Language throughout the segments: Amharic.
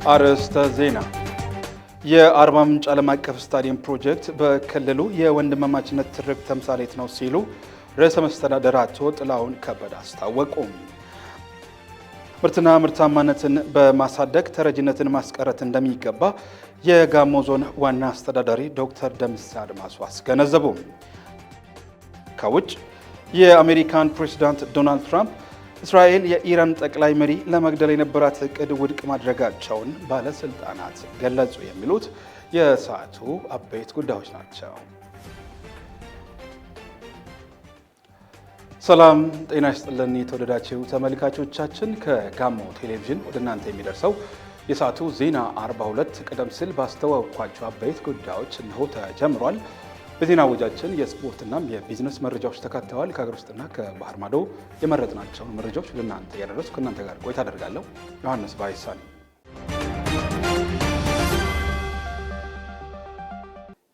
አርዕስተ ዜና። የአርባ ምንጭ ዓለም አቀፍ ስታዲየም ፕሮጀክት በክልሉ የወንድማማችነት ትርክት ተምሳሌት ነው ሲሉ ርዕሰ መስተዳድር አቶ ጥላሁን ከበደ አስታወቁ። ምርትና ምርታማነትን በማሳደግ ተረጂነትን ማስቀረት እንደሚገባ የጋሞ ዞን ዋና አስተዳዳሪ ዶክተር ደምሴ አድማሱ አስገነዘቡ። ከውጭ የአሜሪካን ፕሬዝዳንት ዶናልድ ትራምፕ እስራኤል የኢራን ጠቅላይ መሪ ለመግደል የነበራት እቅድ ውድቅ ማድረጋቸውን ባለስልጣናት ገለጹ። የሚሉት የሰዓቱ አበይት ጉዳዮች ናቸው። ሰላም ጤና ይስጥልን የተወደዳችሁ ተመልካቾቻችን፣ ከጋሞ ቴሌቪዥን ወደ እናንተ የሚደርሰው የሰዓቱ ዜና 42 ቀደም ሲል ባስተዋወቅኳቸው አበይት ጉዳዮች እንሆ ተጀምሯል። በዜና ወጃችን የስፖርትና የቢዝነስ መረጃዎች ተካተዋል። ከሀገር ውስጥና ከባህር ማዶ የመረጥናቸውን መረጃዎች ወደ እናንተ ያደረስኩ ከእናንተ ጋር ቆይታ አደርጋለሁ። ዮሐንስ ባይሳን።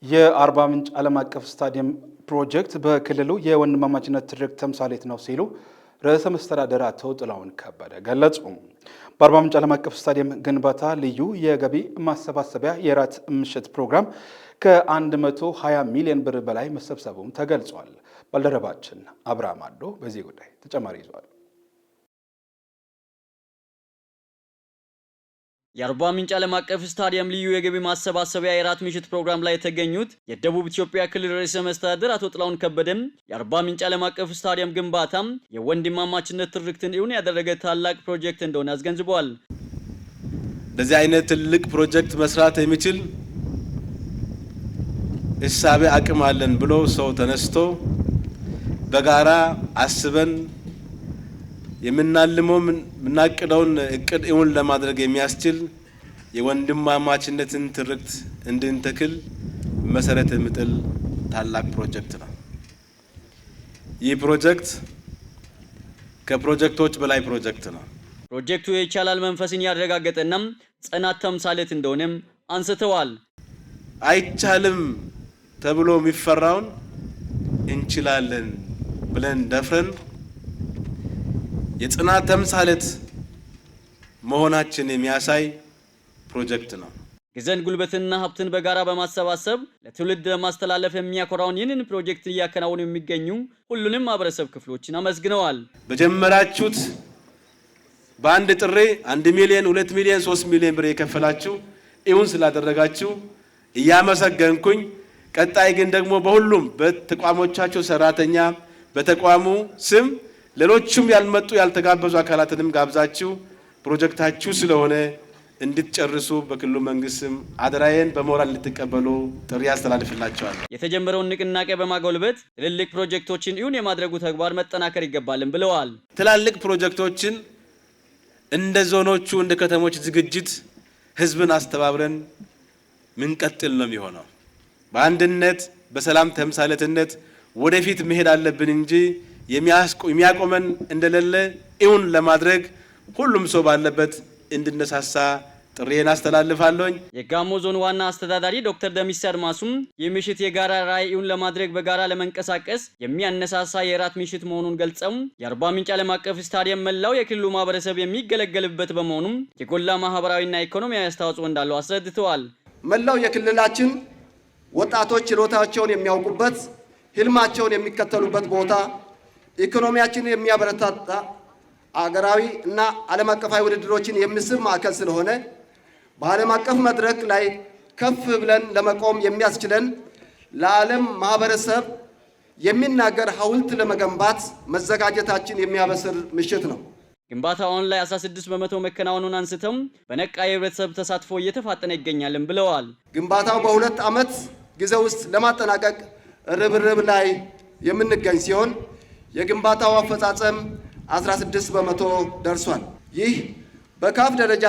የአርባ ምንጭ ዓለም አቀፍ ስታዲየም ፕሮጀክት በክልሉ የወንድማማችነት ትርክት ተምሳሌት ነው ሲሉ ርዕሰ መስተዳድር አቶ ጥላሁን ከበደ ገለጹ። በአርባ ምንጭ ዓለም አቀፍ ስታዲየም ግንባታ ልዩ የገቢ ማሰባሰቢያ የራት ምሽት ፕሮግራም ከ120 ሚሊዮን ብር በላይ መሰብሰቡም ተገልጿል። ባልደረባችን አብርሃም አዶ በዚህ ጉዳይ ተጨማሪ ይዟል። የአርባ ምንጭ ዓለም አቀፍ ስታዲየም ልዩ የገቢ ማሰባሰቢያ የራት ምሽት ፕሮግራም ላይ የተገኙት የደቡብ ኢትዮጵያ ክልል ርዕሰ መስተዳድር አቶ ጥላሁን ከበደም የአርባ ምንጭ ዓለም አቀፍ ስታዲየም ግንባታም የወንድማማችነት ትርክትን እውን ያደረገ ታላቅ ፕሮጀክት እንደሆነ አስገንዝበዋል። እንደዚህ አይነት ትልቅ ፕሮጀክት መስራት የሚችል እሳቤ አቅም አለን ብሎ ሰው ተነስቶ በጋራ አስበን የምናልመው የምናቅደውን እቅድ እውን ለማድረግ የሚያስችል የወንድማማችነትን ትርክት እንድንተክል መሰረት የሚጥል ታላቅ ፕሮጀክት ነው። ይህ ፕሮጀክት ከፕሮጀክቶች በላይ ፕሮጀክት ነው። ፕሮጀክቱ የይቻላል መንፈስን ያረጋገጠና ጽናት ተምሳሌት እንደሆነም አንስተዋል። አይቻልም ተብሎ የሚፈራውን እንችላለን ብለን ደፍረን የጽናት ተምሳሌት መሆናችን የሚያሳይ ፕሮጀክት ነው። ጊዜን ጉልበትና ሀብትን በጋራ በማሰባሰብ ለትውልድ ለማስተላለፍ የሚያኮራውን ይህንን ፕሮጀክት እያከናወኑ የሚገኙ ሁሉንም ማህበረሰብ ክፍሎችን አመስግነዋል። በጀመራችሁት በአንድ ጥሬ 1 ሚሊዮን 2 ሚሊዮን 3 ሚሊዮን ብር የከፈላችሁ እውን ስላደረጋችሁ እያመሰገንኩኝ፣ ቀጣይ ግን ደግሞ በሁሉም በተቋሞቻችሁ ሰራተኛ በተቋሙ ስም ሌሎችም ያልመጡ ያልተጋበዙ አካላትንም ጋብዛችሁ ፕሮጀክታችሁ ስለሆነ እንድትጨርሱ በክልሉ መንግስትም አደራዬን በሞራል እንድትቀበሉ ጥሪ ያስተላልፍላችኋል። የተጀመረውን ንቅናቄ በማጎልበት ትልልቅ ፕሮጀክቶችን እውን የማድረጉ ተግባር መጠናከር ይገባልን ብለዋል። ትላልቅ ፕሮጀክቶችን እንደ ዞኖቹ እንደ ከተሞች ዝግጅት ህዝብን አስተባብረን ምንቀጥል ነው የሚሆነው። በአንድነት በሰላም ተምሳሌትነት ወደፊት መሄድ አለብን እንጂ የሚያቆመን እንደሌለ እውን ለማድረግ ሁሉም ሰው ባለበት እንድነሳሳ ጥሪዬን አስተላልፋለሁ። የጋሞ ዞን ዋና አስተዳዳሪ ዶክተር ደምሴ አድማሱም የምሽት የጋራ ራዕይ እውን ለማድረግ በጋራ ለመንቀሳቀስ የሚያነሳሳ የራት ምሽት መሆኑን ገልጸው የአርባ ምንጭ ዓለም አቀፍ ስታዲየም መላው የክልሉ ማህበረሰብ የሚገለገልበት በመሆኑም የጎላ ማህበራዊና ኢኮኖሚያዊ አስተዋጽኦ እንዳለው አስረድተዋል። መላው የክልላችን ወጣቶች ችሎታቸውን የሚያውቁበት፣ ህልማቸውን የሚከተሉበት ቦታ፣ ኢኮኖሚያችንን የሚያበረታታ አገራዊ እና ዓለም አቀፋዊ ውድድሮችን የሚስብ ማዕከል ስለሆነ በዓለም አቀፍ መድረክ ላይ ከፍ ብለን ለመቆም የሚያስችለን ለዓለም ማህበረሰብ የሚናገር ሐውልት ለመገንባት መዘጋጀታችን የሚያበስር ምሽት ነው። ግንባታውን ላይ 16 በመቶ መከናወኑን አንስተው በነቃ የህብረተሰብ ተሳትፎ እየተፋጠነ ይገኛልን ብለዋል። ግንባታው በ2 ዓመት ጊዜ ውስጥ ለማጠናቀቅ ርብርብ ላይ የምንገኝ ሲሆን የግንባታው አፈጻጸም 16 በመቶ ደርሷል። ይህ በካፍ ደረጃ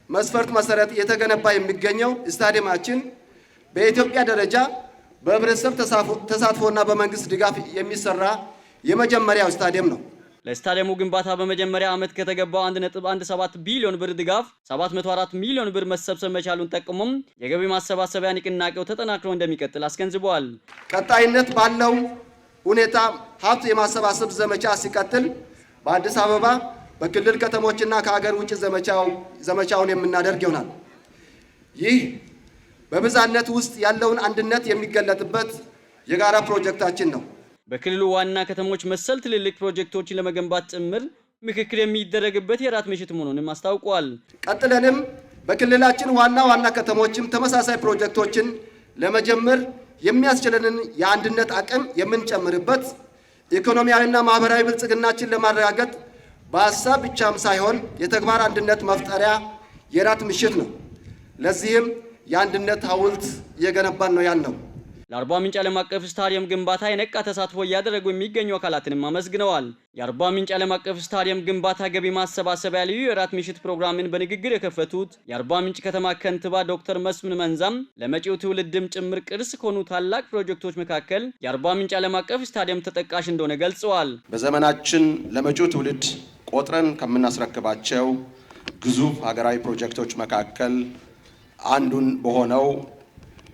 መስፈርት መሰረት የተገነባ የሚገኘው ስታዲየማችን በኢትዮጵያ ደረጃ በህብረተሰብ ተሳትፎና በመንግስት ድጋፍ የሚሰራ የመጀመሪያው ስታዲየም ነው። ለስታዲየሙ ግንባታ በመጀመሪያ ዓመት ከተገባው 1.17 ቢሊዮን ብር ድጋፍ 704 ሚሊዮን ብር መሰብሰብ መቻሉን ጠቁሞም የገቢ ማሰባሰቢያ ንቅናቄው ተጠናክሮ እንደሚቀጥል አስገንዝበዋል። ቀጣይነት ባለው ሁኔታ ሀብት የማሰባሰብ ዘመቻ ሲቀጥል በአዲስ አበባ በክልል ከተሞችና ከሀገር ውጭ ዘመቻውን የምናደርግ ይሆናል። ይህ በብዛነት ውስጥ ያለውን አንድነት የሚገለጥበት የጋራ ፕሮጀክታችን ነው። በክልሉ ዋና ከተሞች መሰል ትልልቅ ፕሮጀክቶችን ለመገንባት ጭምር ምክክር የሚደረግበት የራት ምሽት መሆኑንም አስታውቋል። ቀጥለንም በክልላችን ዋና ከተሞችም ተመሳሳይ ፕሮጀክቶችን ለመጀመር የሚያስችለንን የአንድነት አቅም የምንጨምርበት ኢኮኖሚያዊና ማህበራዊ ብልጽግናችን ለማረጋገጥ በሀሳብ ብቻም ሳይሆን የተግባር አንድነት መፍጠሪያ የራት ምሽት ነው። ለዚህም የአንድነት ሐውልት እየገነባን ነው ያልነው። ለአርባ ምንጭ ዓለም አቀፍ ስታዲየም ግንባታ የነቃ ተሳትፎ እያደረጉ የሚገኙ አካላትንም አመስግነዋል። የአርባ ምንጭ ዓለም አቀፍ ስታዲየም ግንባታ ገቢ ማሰባሰቢያ ልዩ የራት ምሽት ፕሮግራምን በንግግር የከፈቱት የአርባ ምንጭ ከተማ ከንቲባ ዶክተር መስፍን መንዛም ለመጪው ትውልድም ጭምር ቅርስ ከሆኑ ታላቅ ፕሮጀክቶች መካከል የአርባ ምንጭ ዓለም አቀፍ ስታዲየም ተጠቃሽ እንደሆነ ገልጸዋል። በዘመናችን ለመጪው ትውልድ ቆጥረን ከምናስረክባቸው ግዙፍ ሀገራዊ ፕሮጀክቶች መካከል አንዱን በሆነው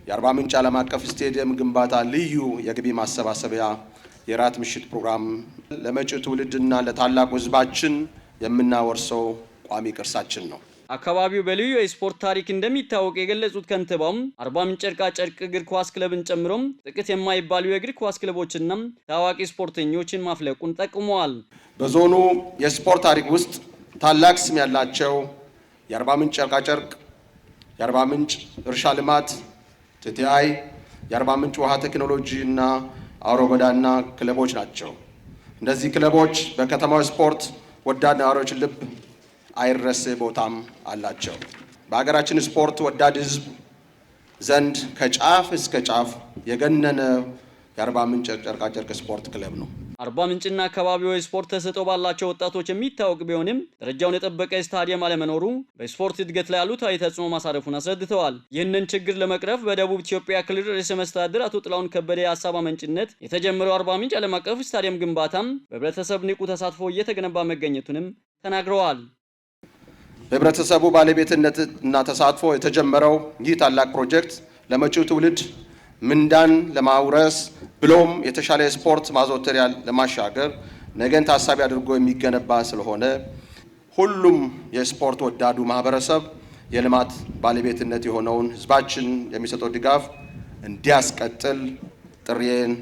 የአርባ ምንጭ ዓለም አቀፍ ስቴዲየም ግንባታ ልዩ የገቢ ማሰባሰቢያ የራት ምሽት ፕሮግራም ለመጪው ትውልድና ለታላቁ ሕዝባችን የምናወርሰው ቋሚ ቅርሳችን ነው። አካባቢው በልዩ የስፖርት ታሪክ እንደሚታወቅ የገለጹት ከንቲባውም አርባ ምንጭ ጨርቃ ጨርቅ እግር ኳስ ክለብን ጨምሮም ጥቂት የማይባሉ የእግር ኳስ ክለቦችና ታዋቂ ስፖርተኞችን ማፍለቁን ጠቁመዋል። በዞኑ የስፖርት ታሪክ ውስጥ ታላቅ ስም ያላቸው የአርባ ምንጭ ጨርቃ ጨርቅ፣ የአርባ ምንጭ እርሻ ልማት ቲቲአይ፣ የአርባ ምንጭ ውሃ ቴክኖሎጂ እና አውሮ ጎዳና ክለቦች ናቸው። እነዚህ ክለቦች በከተማው ስፖርት ወዳድ ነዋሪዎች ልብ አይረሴ ቦታም አላቸው። በሀገራችን ስፖርት ወዳድ ሕዝብ ዘንድ ከጫፍ እስከ ጫፍ የገነነ የአርባ ምንጭ ጨርቃጨርቅ ስፖርት ክለብ ነው። አርባ ምንጭና አካባቢው የስፖርት ተሰጥኦ ባላቸው ወጣቶች የሚታወቅ ቢሆንም ደረጃውን የጠበቀ ስታዲየም አለመኖሩ በስፖርት እድገት ላይ አሉታዊ ተጽዕኖ ማሳረፉን አስረድተዋል። ይህንን ችግር ለመቅረፍ በደቡብ ኢትዮጵያ ክልል ርዕሰ መስተዳድር አቶ ጥላሁን ከበደ የሀሳብ አመንጭነት የተጀመረው አርባ ምንጭ ዓለም አቀፍ ስታዲየም ግንባታም በህብረተሰብ ንቁ ተሳትፎ እየተገነባ መገኘቱንም ተናግረዋል። በህብረተሰቡ ባለቤትነት እና ተሳትፎ የተጀመረው ይህ ታላቅ ፕሮጀክት ለመጪው ትውልድ ምንዳን ለማውረስ ብሎም የተሻለ ስፖርት ማዘውተሪያ ለማሻገር ነገን ታሳቢ አድርጎ የሚገነባ ስለሆነ ሁሉም የስፖርት ወዳዱ ማህበረሰብ የልማት ባለቤትነት የሆነውን ህዝባችን የሚሰጠው ድጋፍ እንዲያስቀጥል ጥሪዬን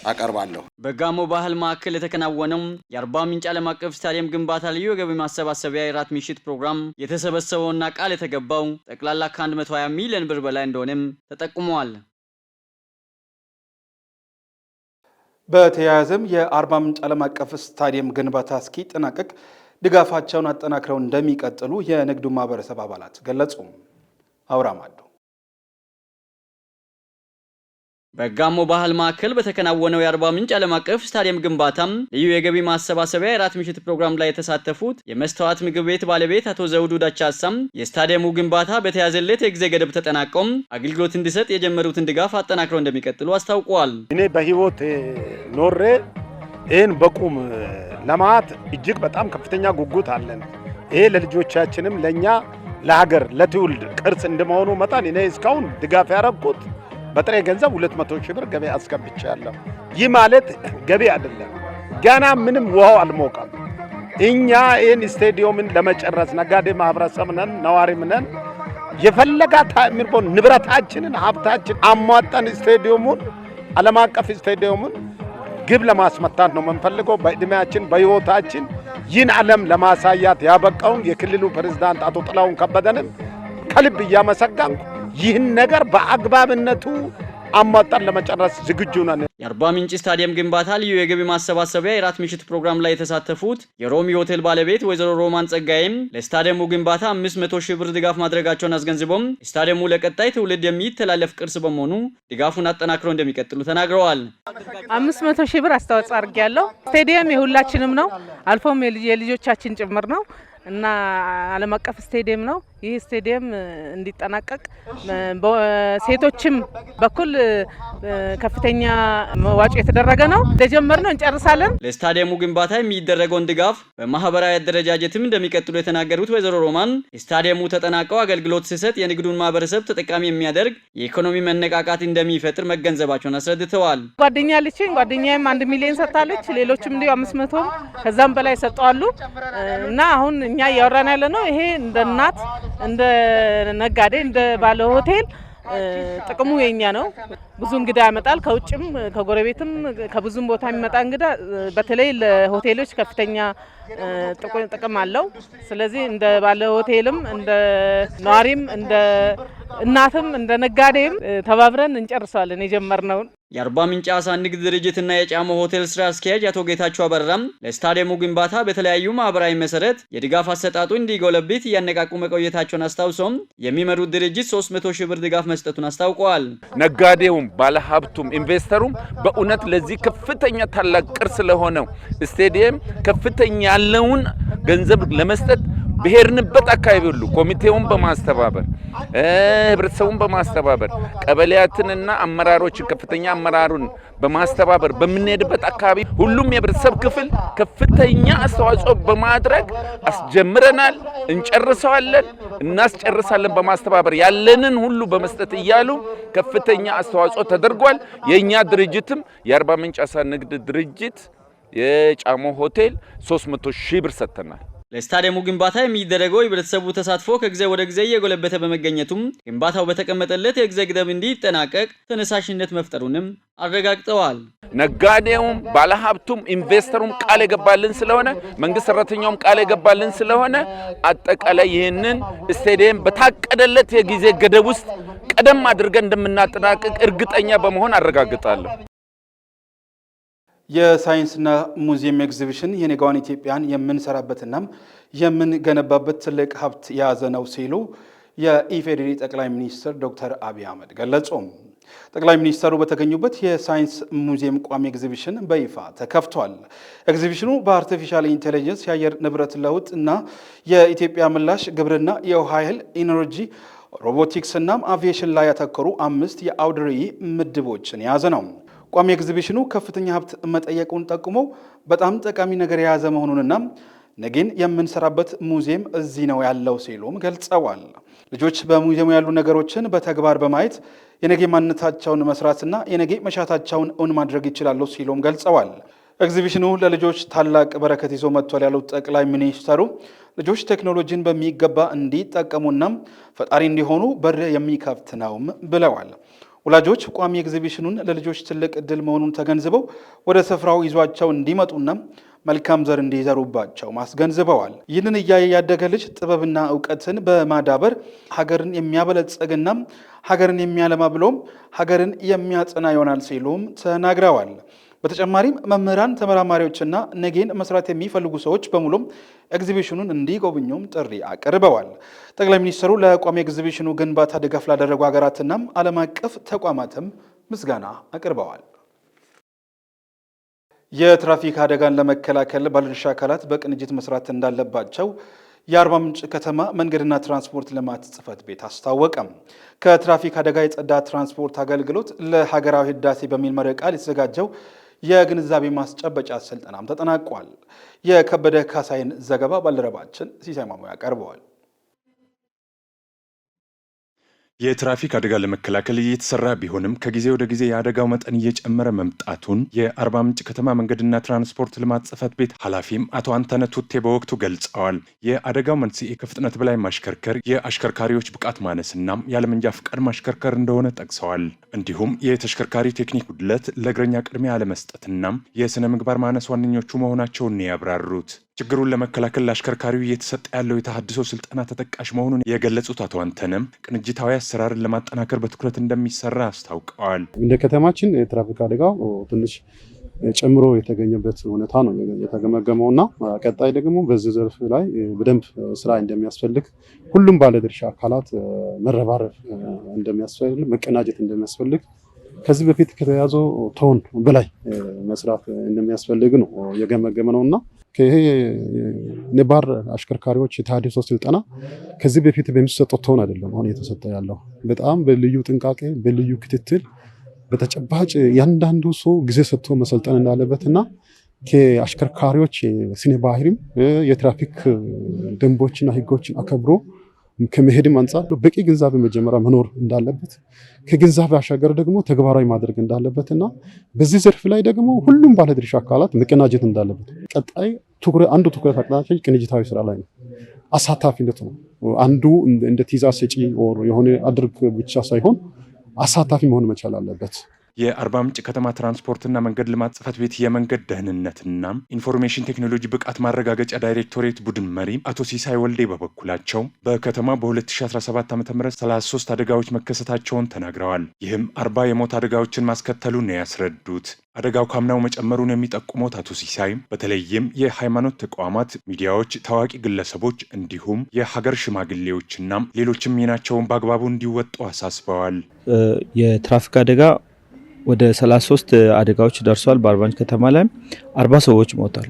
አቀርባለሁ። በጋሞ ባህል ማዕከል የተከናወነው የአርባ ምንጭ ዓለም አቀፍ ስታዲየም ግንባታ ልዩ የገቢ ማሰባሰቢያ የራት ምሽት ፕሮግራም የተሰበሰበውና ቃል የተገባው ጠቅላላ ከ120 ሚሊዮን ብር በላይ እንደሆነም ተጠቁሟል። በተያያዘም የአርባ ምንጭ ዓለም አቀፍ ስታዲየም ግንባታ እስኪጠናቀቅ ድጋፋቸውን አጠናክረው እንደሚቀጥሉ የንግዱ ማህበረሰብ አባላት ገለጹ። አውራማዱ በጋሞ ባህል ማዕከል በተከናወነው የአርባ ምንጭ ዓለም አቀፍ ስታዲየም ግንባታም ልዩ የገቢ ማሰባሰቢያ የራት ምሽት ፕሮግራም ላይ የተሳተፉት የመስተዋት ምግብ ቤት ባለቤት አቶ ዘውዱ ዳቻሳም የስታዲየሙ ግንባታ በተያዘለት የጊዜ ገደብ ተጠናቆም አገልግሎት እንዲሰጥ የጀመሩትን ድጋፍ አጠናክረው እንደሚቀጥሉ አስታውቀዋል። እኔ በህይወት ኖሬ ይህን በቁም ለማት እጅግ በጣም ከፍተኛ ጉጉት አለን። ይሄ ለልጆቻችንም ለኛ ለሀገር ለትውልድ ቅርስ እንደመሆኑ መጠን እኔ እስካሁን ድጋፍ ያረኩት በጥሬ ገንዘብ 200 ሺህ ብር ገቢ አስገብቻለሁ። ይህ ማለት ገቢ አይደለም፣ ገና ምንም ውሃው አልሞቀም። እኛ ይህን ስቴዲየምን ለመጨረስ ነጋዴ ማህበረሰብ ነን፣ ነዋሪም ነን። የፈለጋ ታምር ቦን ንብረታችንን ሀብታችን አሟጣን ስቴዲየሙን ዓለም አቀፍ ስቴዲየሙን ግብ ለማስመታት ነው የምንፈልገው። በእድሜያችን በህይወታችን ይህን ዓለም ለማሳያት ያበቃውን የክልሉ ፕሬዝዳንት አቶ ጥላሁን ከበደንም ከልብ እያመሰገንኩ ይህን ነገር በአግባብነቱ አሟጣን ለመጨረስ ዝግጁ ነን። የአርባ ምንጭ ስታዲየም ግንባታ ልዩ የገቢ ማሰባሰቢያ የራት ምሽት ፕሮግራም ላይ የተሳተፉት የሮሚ ሆቴል ባለቤት ወይዘሮ ሮማን ጸጋይም ለስታዲየሙ ግንባታ 500 ሺህ ብር ድጋፍ ማድረጋቸውን አስገንዝቦም ስታዲየሙ ለቀጣይ ትውልድ የሚተላለፍ ቅርስ በመሆኑ ድጋፉን አጠናክረው እንደሚቀጥሉ ተናግረዋል። 500 ሺህ ብር አስተዋጽኦ አድርጌያለሁ። ስቴዲየም የሁላችንም ነው፣ አልፎም የልጆቻችን ጭምር ነው እና ዓለም አቀፍ ስቴዲየም ነው። ይህ ስቴዲየም እንዲጠናቀቅ በሴቶችም በኩል ከፍተኛ መዋጮ የተደረገ ነው። እንደጀመርነው እንጨርሳለን። ለስታዲየሙ ግንባታ የሚደረገውን ድጋፍ በማህበራዊ አደረጃጀትም እንደሚቀጥሉ የተናገሩት ወይዘሮ ሮማን ስታዲየሙ ተጠናቀው አገልግሎት ሲሰጥ የንግዱን ማህበረሰብ ተጠቃሚ የሚያደርግ የኢኮኖሚ መነቃቃት እንደሚፈጥር መገንዘባቸውን አስረድተዋል። ጓደኛዬም 1 ሚሊዮን ሰጥታለች። ሌሎችም እንዲሁ 500 ከዛም በላይ ሰጠዋሉ እና አሁን እኛ እያወራን ያለ ነው ይሄ እንደ እናት እንደ ነጋዴ እንደ ባለ ሆቴል ጥቅሙ የኛ ነው። ብዙ እንግዳ ያመጣል ከውጭም ከጎረቤትም ከብዙም ቦታ የሚመጣ እንግዳ በተለይ ለሆቴሎች ከፍተኛ ጥቅም አለው። ስለዚህ እንደ ባለ ሆቴልም እንደ ነዋሪም እንደ እናትም እንደ ነጋዴም ተባብረን እንጨርሳለን የጀመርነውን። የአርባ ምንጭ አሳ ንግድ ድርጅትና የጫሞ ሆቴል ስራ አስኪያጅ አቶ ጌታቸው አበራም ለስታዲየሙ ግንባታ በተለያዩ ማህበራዊ መሰረት የድጋፍ አሰጣጡ እንዲጎለብት እያነቃቁ መቆየታቸውን አስታውሰው የሚመሩት ድርጅት 300 ሺህ ብር ድጋፍ መስጠቱን አስታውቀዋል። ነጋዴውም ባለሀብቱም ኢንቨስተሩም በእውነት ለዚህ ከፍተኛ ታላቅ ቅርስ ለሆነው ስቴዲየም ከፍተኛ ያለውን ገንዘብ ለመስጠት ብሄርንበት አካባቢ ሁሉ ኮሚቴውን በማስተባበር ህብረተሰቡን በማስተባበር ቀበሌያትንና አመራሮችን ከፍተኛ አመራሩን በማስተባበር በምንሄድበት አካባቢ ሁሉም የህብረተሰብ ክፍል ከፍተኛ አስተዋጽኦ በማድረግ አስጀምረናል፣ እንጨርሰዋለን፣ እናስጨርሳለን በማስተባበር ያለንን ሁሉ በመስጠት እያሉ ከፍተኛ አስተዋጽኦ ተደርጓል። የኛ ድርጅትም የአርባ ምንጭ አሳ ንግድ ድርጅት የጫሞ ሆቴል 300 ሺህ ብር ሰጥተናል። ለስታዲየሙ ግንባታ የሚደረገው የህብረተሰቡ ተሳትፎ ከጊዜ ወደ ጊዜ እየጎለበተ በመገኘቱም ግንባታው በተቀመጠለት የጊዜ ገደብ እንዲጠናቀቅ ተነሳሽነት መፍጠሩንም አረጋግጠዋል። ነጋዴውም ባለሀብቱም ኢንቨስተሩም ቃል የገባልን ስለሆነ መንግስት ሰራተኛውም ቃል የገባልን ስለሆነ አጠቃላይ ይህንን ስቴዲየም በታቀደለት የጊዜ ገደብ ውስጥ ቀደም አድርገን እንደምናጠናቅቅ እርግጠኛ በመሆን አረጋግጣለሁ። የሳይንስና ሙዚየም ኤግዚቢሽን የነገዋን ኢትዮጵያን የምንሰራበትና የምንገነባበት ትልቅ ሀብት የያዘ ነው ሲሉ የኢፌዴሪ ጠቅላይ ሚኒስትር ዶክተር አብይ አህመድ ገለጹ። ጠቅላይ ሚኒስትሩ በተገኙበት የሳይንስ ሙዚየም ቋሚ ኤግዚቢሽን በይፋ ተከፍቷል። ኤግዚቢሽኑ በአርቲፊሻል ኢንቴሊጀንስ፣ የአየር ንብረት ለውጥ እና የኢትዮጵያ ምላሽ፣ ግብርና፣ የውሃ ኃይል፣ ኢነርጂ፣ ሮቦቲክስ እና አቪዬሽን ላይ ያተኮሩ 5 የአውደ ርዕይ ምድቦችን የያዘ ነው። ቋሚ ኤግዚቢሽኑ ከፍተኛ ሀብት መጠየቁን ጠቁሞ በጣም ጠቃሚ ነገር የያዘ መሆኑንና ነገን የምንሰራበት ሙዚየም እዚህ ነው ያለው ሲሉም ገልጸዋል። ልጆች በሙዚየሙ ያሉ ነገሮችን በተግባር በማየት የነገ ማንነታቸውን መስራትና የነገ መሻታቸውን እውን ማድረግ ይችላሉ ሲሉም ገልጸዋል። ኤግዚቢሽኑ ለልጆች ታላቅ በረከት ይዞ መጥቷል ያሉት ጠቅላይ ሚኒስትሩ ልጆች ቴክኖሎጂን በሚገባ እንዲጠቀሙና ፈጣሪ እንዲሆኑ በር የሚከፍት ነውም ብለዋል። ወላጆች ቋሚ ኤግዚቢሽኑን ለልጆች ትልቅ እድል መሆኑን ተገንዝበው ወደ ስፍራው ይዟቸው እንዲመጡና መልካም ዘር እንዲዘሩባቸው ማስገንዝበዋል። ይህንን እያየ ያደገ ልጅ ጥበብና እውቀትን በማዳበር ሀገርን የሚያበለጽግና ሀገርን የሚያለማ ብሎም ሀገርን የሚያጸና ይሆናል ሲሉም ተናግረዋል። በተጨማሪም መምህራን፣ ተመራማሪዎችና ነገን መስራት የሚፈልጉ ሰዎች በሙሉም ኤግዚቢሽኑን እንዲጎብኙም ጥሪ አቅርበዋል። ጠቅላይ ሚኒስትሩ ለቋሚ ኤግዚቢሽኑ ግንባታ ድጋፍ ላደረጉ ሀገራትና ዓለም አቀፍ ተቋማትም ምስጋና አቅርበዋል። የትራፊክ አደጋን ለመከላከል ባለድርሻ አካላት በቅንጅት መስራት እንዳለባቸው የአርባ ምንጭ ከተማ መንገድና ትራንስፖርት ልማት ጽሕፈት ቤት አስታወቀም። ከትራፊክ አደጋ የጸዳ ትራንስፖርት አገልግሎት ለሀገራዊ ህዳሴ በሚል መሪ ቃል የተዘጋጀው የግንዛቤ ማስጨበጫ ስልጠናም ተጠናቋል። የከበደ ካሳይን ዘገባ ባልደረባችን ሲሳይ ማሞ ያቀርበዋል። የትራፊክ አደጋ ለመከላከል እየተሰራ ቢሆንም ከጊዜ ወደ ጊዜ የአደጋው መጠን እየጨመረ መምጣቱን የአርባ ምንጭ ከተማ መንገድና ትራንስፖርት ልማት ጽሕፈት ቤት ኃላፊም አቶ አንተነ ቱቴ በወቅቱ ገልጸዋል። የአደጋው መንስኤ ከፍጥነት በላይ ማሽከርከር፣ የአሽከርካሪዎች ብቃት ማነስና ያለመንጃ ፍቃድ ማሽከርከር እንደሆነ ጠቅሰዋል። እንዲሁም የተሽከርካሪ ቴክኒክ ጉድለት፣ ለእግረኛ ቅድሚያ አለመስጠትና የስነ ምግባር ማነስ ዋነኞቹ መሆናቸውን ያብራሩት። ችግሩን ለመከላከል ለአሽከርካሪው እየተሰጠ ያለው የተሃድሶ ስልጠና ተጠቃሽ መሆኑን የገለጹት አቶ አንተነም ቅንጅታዊ አሰራርን ለማጠናከር በትኩረት እንደሚሰራ አስታውቀዋል። እንደ ከተማችን የትራፊክ አደጋው ትንሽ ጨምሮ የተገኘበት ሁኔታ ነው የተገመገመው እና ቀጣይ ደግሞ በዚህ ዘርፍ ላይ በደንብ ስራ እንደሚያስፈልግ ሁሉም ባለድርሻ አካላት መረባረብ እንደሚያስፈልግ፣ መቀናጀት እንደሚያስፈልግ ከዚህ በፊት ከተያዘው ቶን በላይ መስራት እንደሚያስፈልግ ነው የገመገመ ነውና ይሄ ነባር አሽከርካሪዎች የታድሶ ስልጠና ከዚህ በፊት በሚሰጠው ቶን አይደለም አሁን እየተሰጠ ያለው። በጣም በልዩ ጥንቃቄ በልዩ ክትትል በተጨባጭ ያንዳንዱ ሰው ጊዜ ሰጥቶ መሰልጠን እንዳለበትና ከአሽከርካሪዎች ስነ ባህሪም የትራፊክ ደንቦችና ህጎችን አከብሮ ከመሄድም አንጻር በቂ ግንዛቤ መጀመሪያ መኖር እንዳለበት ከግንዛቤ አሻገር ደግሞ ተግባራዊ ማድረግ እንዳለበትና በዚህ ዘርፍ ላይ ደግሞ ሁሉም ባለድርሻ አካላት መቀናጀት እንዳለበት ቀጣይ አንዱ ትኩረት አቅጣጫ ቅንጅታዊ ስራ ላይ ነው። አሳታፊነት ነው። አንዱ እንደ ትዕዛዝ ሰጪ የሆነ አድርግ ብቻ ሳይሆን አሳታፊ መሆን መቻል አለበት። የአርባ ምንጭ ከተማ ትራንስፖርትና መንገድ ልማት ጽሕፈት ቤት የመንገድ ደህንነትና ኢንፎርሜሽን ቴክኖሎጂ ብቃት ማረጋገጫ ዳይሬክቶሬት ቡድን መሪ አቶ ሲሳይ ወልዴ በበኩላቸው በከተማ በ2017 ዓ.ም 33 አደጋዎች መከሰታቸውን ተናግረዋል። ይህም 40 የሞት አደጋዎችን ማስከተሉን ነው ያስረዱት። አደጋው ካምናው መጨመሩን የሚጠቁሙት አቶ ሲሳይ በተለይም የሃይማኖት ተቋማት፣ ሚዲያዎች፣ ታዋቂ ግለሰቦች እንዲሁም የሀገር ሽማግሌዎችና ሌሎችም ሚናቸውን በአግባቡ እንዲወጡ አሳስበዋል። የትራፊክ አደጋ ወደ 33 አደጋዎች ደርሷል። በአርባ ምንጭ ከተማ ላይ 40 ሰዎች ሞተዋል።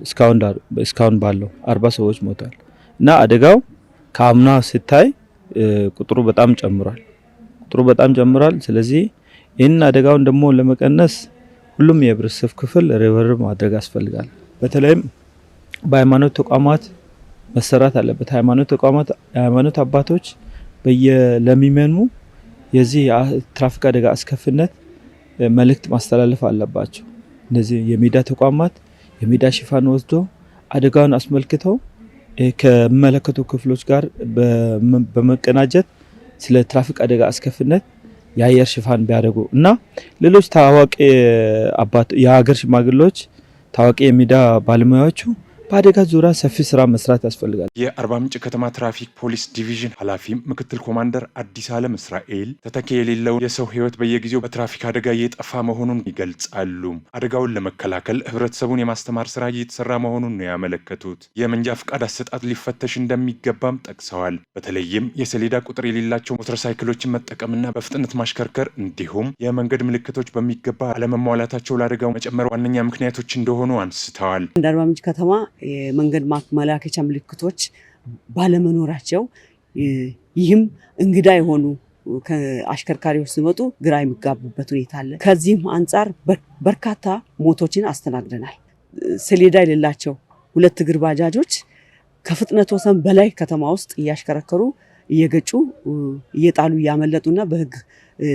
እስካሁን ባለው 40 ሰዎች ሞተዋል እና አደጋው ከአምና ሲታይ ቁጥሩ በጣም ጨምሯል። ስለዚህ ይህን አደጋውን ደግሞ ለመቀነስ ሁሉም የህብረተሰብ ክፍል ርብርብ ማድረግ ያስፈልጋል። በተለይም በሃይማኖት ተቋማት መሰራት አለበት። የሃይማኖት አባቶች ለሚመኑ የዚህ ትራፊክ አደጋ አስከፊነት መልእክት ማስተላለፍ አለባቸው። እነዚህ የሚዲያ ተቋማት የሚዲያ ሽፋን ወስዶ አደጋውን አስመልክተው ከሚመለከቱ ክፍሎች ጋር በመቀናጀት ስለ ትራፊክ አደጋ አስከፊነት የአየር ሽፋን ቢያደርጉ እና ሌሎች ታዋቂ የሀገር ሽማግሌዎች፣ ታዋቂ የሚዲያ ባለሙያዎቹ በአደጋ ዙሪያ ሰፊ ስራ መስራት ያስፈልጋል። የአርባ ምንጭ ከተማ ትራፊክ ፖሊስ ዲቪዥን ኃላፊ ምክትል ኮማንደር አዲስ ዓለም እስራኤል ተተኪ የሌለው የሰው ሕይወት በየጊዜው በትራፊክ አደጋ እየጠፋ መሆኑን ይገልጻሉ። አደጋውን ለመከላከል ህብረተሰቡን የማስተማር ስራ እየተሰራ መሆኑን ነው ያመለከቱት። የመንጃ ፍቃድ አሰጣጥ ሊፈተሽ እንደሚገባም ጠቅሰዋል። በተለይም የሰሌዳ ቁጥር የሌላቸው ሞተር ሳይክሎችን መጠቀምና በፍጥነት ማሽከርከር እንዲሁም የመንገድ ምልክቶች በሚገባ አለመሟላታቸው ለአደጋው መጨመር ዋነኛ ምክንያቶች እንደሆኑ አንስተዋል። እንደ አርባ ምንጭ ከተማ የመንገድ ማመላከቻ ምልክቶች ባለመኖራቸው ይህም እንግዳ የሆኑ አሽከርካሪዎች ሲመጡ ግራ የሚጋቡበት ሁኔታ አለ። ከዚህም አንጻር በርካታ ሞቶችን አስተናግደናል። ሰሌዳ የሌላቸው 2 እግር ባጃጆች ከፍጥነት ወሰን በላይ ከተማ ውስጥ እያሽከረከሩ እየገጩ እየጣሉ እያመለጡና በህግ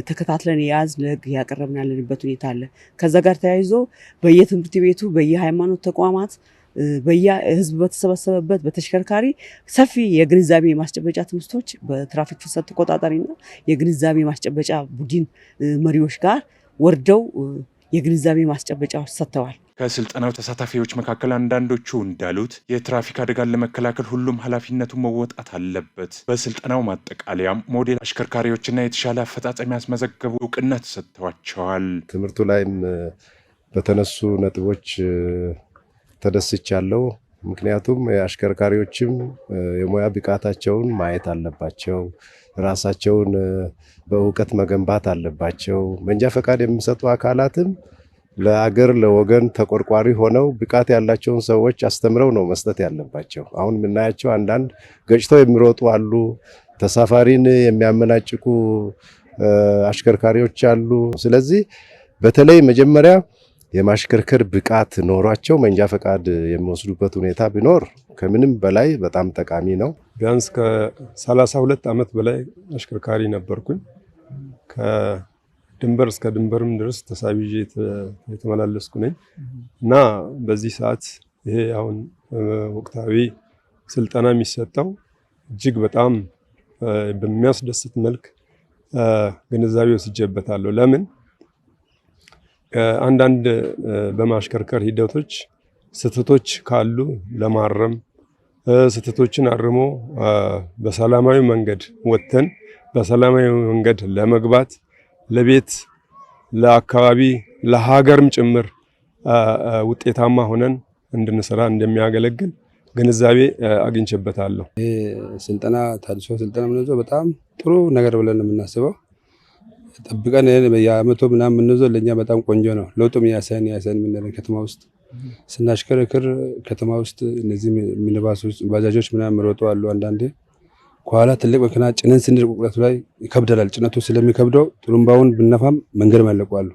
ተከታትለን የያዝ ለህግ እያቀረብን ያለንበት ሁኔታ አለ። ከዛ ጋር ተያይዞ በየትምህርት ቤቱ በየሃይማኖት ተቋማት በየህዝብ በተሰበሰበበት በተሽከርካሪ ሰፊ የግንዛቤ ማስጨበጫ ትምህርቶች በትራፊክ ፍሰት ተቆጣጣሪና የግንዛቤ ማስጨበጫ ቡድን መሪዎች ጋር ወርደው የግንዛቤ ማስጨበጫዎች ሰጥተዋል። ከስልጠናው ተሳታፊዎች መካከል አንዳንዶቹ እንዳሉት የትራፊክ አደጋን ለመከላከል ሁሉም ኃላፊነቱን መወጣት አለበት። በስልጠናው ማጠቃለያም ሞዴል አሽከርካሪዎችና የተሻለ አፈጻጸም ያስመዘገቡ እውቅና ተሰጥተዋቸዋል። ትምህርቱ ላይም በተነሱ ነጥቦች ተደስቻለሁ። ምክንያቱም የአሽከርካሪዎችም የሙያ ብቃታቸውን ማየት አለባቸው። ራሳቸውን በእውቀት መገንባት አለባቸው። መንጃ ፈቃድ የሚሰጡ አካላትም ለአገር ለወገን ተቆርቋሪ ሆነው ብቃት ያላቸውን ሰዎች አስተምረው ነው መስጠት ያለባቸው። አሁን የምናያቸው አንዳንድ ገጭተው የሚሮጡ አሉ። ተሳፋሪን የሚያመናጭቁ አሽከርካሪዎች አሉ። ስለዚህ በተለይ መጀመሪያ የማሽከርከር ብቃት ኖሯቸው መንጃ ፈቃድ የሚወስዱበት ሁኔታ ቢኖር ከምንም በላይ በጣም ጠቃሚ ነው። ቢያንስ ከ32 ዓመት በላይ አሽከርካሪ ነበርኩኝ። ከድንበር እስከ ድንበርም ድረስ ተሳቢዤ የተመላለስኩ ነኝ እና በዚህ ሰዓት ይሄ አሁን ወቅታዊ ስልጠና የሚሰጠው እጅግ በጣም በሚያስደስት መልክ ግንዛቤ ወስጄበታለሁ። ለምን አንዳንድ በማሽከርከር ሂደቶች ስህተቶች ካሉ ለማረም ስህተቶችን አርሞ በሰላማዊ መንገድ ወጥተን በሰላማዊ መንገድ ለመግባት ለቤት፣ ለአካባቢ፣ ለሀገርም ጭምር ውጤታማ ሆነን እንድንሰራ እንደሚያገለግል ግንዛቤ አግኝቼበታለሁ። ስልጠና ታድሶ ስልጠና ምንዞ በጣም ጥሩ ነገር ብለን የምናስበው ጠብቀን በየአመቱ ምናምን የምንይዘው ለኛ በጣም ቆንጆ ነው። ለውጡም ያሳየን ምን ከተማ ውስጥ ስናሽከረክር ከተማ ውስጥ እነዚህ ሚኒባሶች ባጃጆች ምናምን ሮጡ አሉ። አንዳንዴ ከኋላ ትልቅ መኪና ጭነን ስንል ቁጥራቱ ላይ ይከብዳል። ጭነቱ ስለሚከብደው ጥሩምባውን ብነፋም መንገድ ማለቋሉ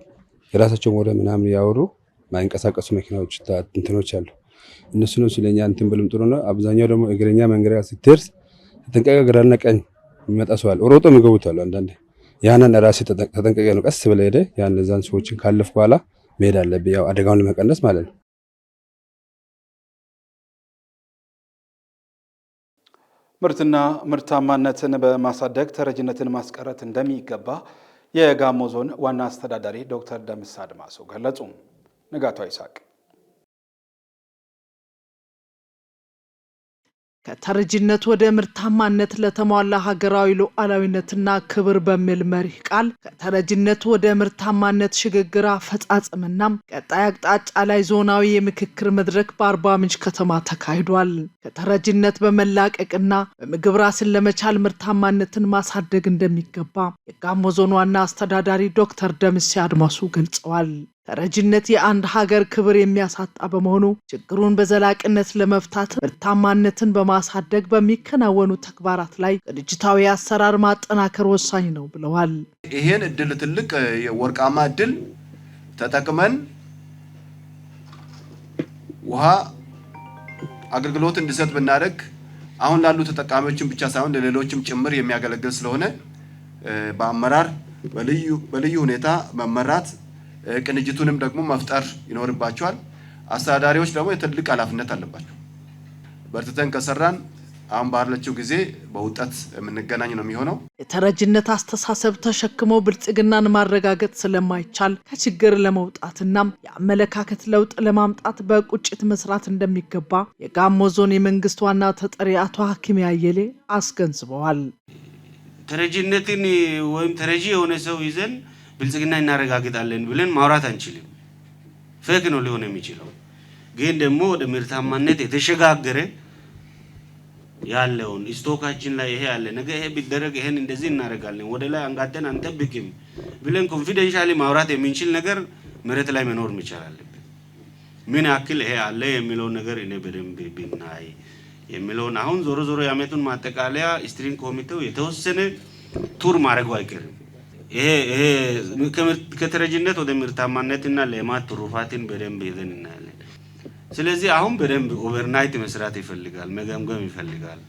የራሳቸው ወደ ምናምን ያወሩ ማይንቀሳቀሱ መኪናዎች እንትኖች አሉ። እነሱ ነው ስለኛ እንትን ብልም ጥሩ ነው። አብዛኛው ደግሞ እግረኛ መንገድ ስትደርስ ተጠንቀቀ ግራና ቀኝ የሚመጣ ሰው አለ። ሮጦ የሚገቡት አሉ። አንዳንዴ ያንን ራሴ ተጠንቀቀ ነው ቀስ ብለህ ሄደህ ያን ለዛን ሰዎችን ካለፍ በኋላ መሄድ አለብህ። ያው አደጋውን ለመቀነስ ማለት ነው። ምርትና ምርታማነትን በማሳደግ ተረጅነትን ማስቀረት እንደሚገባ የጋሞ ዞን ዋና አስተዳዳሪ ዶክተር ደምስ አድማሱ ገለጹ። ንጋቱ ይሳቅ ከተረጅነት ወደ ምርታማነት ለተሟላ ሀገራዊ ሉዓላዊነትና ክብር በሚል መርህ ቃል ከተረጅነት ወደ ምርታማነት ሽግግር አፈጻጸምና ቀጣይ አቅጣጫ ላይ ዞናዊ የምክክር መድረክ በአርባ ምንጭ ከተማ ተካሂዷል። ከተረጅነት በመላቀቅና በምግብ ራስን ለመቻል ምርታማነትን ማሳደግ እንደሚገባ የጋሞ ዞን ዋና አስተዳዳሪ ዶክተር ደምስ አድማሱ ገልጸዋል። ተረጅነት የአንድ ሀገር ክብር የሚያሳጣ በመሆኑ ችግሩን በዘላቂነት ለመፍታት ምርታማነትን በማሳደግ በሚከናወኑ ተግባራት ላይ ድርጅታዊ አሰራር ማጠናከር ወሳኝ ነው ብለዋል። ይሄን እድል ትልቅ ወርቃማ እድል ተጠቅመን ውሃ አገልግሎት እንዲሰጥ ብናደርግ አሁን ላሉ ተጠቃሚዎችን ብቻ ሳይሆን ለሌሎችም ጭምር የሚያገለግል ስለሆነ በአመራር በልዩ ሁኔታ መመራት ቅንጅቱንም ደግሞ መፍጠር ይኖርባቸዋል። አስተዳዳሪዎች ደግሞ የትልቅ ኃላፊነት አለባቸው። በርትተን ከሰራን አሁን ባለችው ጊዜ በውጤት የምንገናኝ ነው የሚሆነው። የተረጅነት አስተሳሰብ ተሸክሞ ብልጽግናን ማረጋገጥ ስለማይቻል ከችግር ለመውጣትና የአመለካከት ለውጥ ለማምጣት በቁጭት መስራት እንደሚገባ የጋሞ ዞን የመንግስት ዋና ተጠሪ አቶ ሐኪም ያየሌ አስገንዝበዋል። ተረጅነትን ወይም ተረጂ የሆነ ሰው ይዘን ብልጽግና እናረጋግጣለን ብለን ማውራት አንችልም። ፌክ ነው ሊሆን የሚችለው። ግን ደግሞ ወደ ምርታማነት የተሸጋገረ ያለውን ስቶካችን ላይ ይሄ ያለ ነገ ይሄ ቢደረግ ይሄን እንደዚህ እናረጋለን ወደ ላይ አንጋደን አንጠብቅም ብለን ኮንፊደንሻሊ ማውራት የምንችል ነገር መሬት ላይ መኖር መቻል አለበት። ምን ያክል ይሄ አለ የሚለው ነገር እኔ በደንብ ብናይ የሚለውን አሁን ዞሮ ዞሮ ያመቱን ማጠቃለያ ስትሪንግ ኮሚቴው የተወሰነ ቱር ማድረግ አይቀርም። ይሄ ከተረጅነት ወደ ምርታማነትና ለማት ትሩፋትን በደንብ ይዘን እናያለን። ስለዚህ አሁን በደንብ ኦቨርናይት መስራት ይፈልጋል፣ መገምገም ይፈልጋል።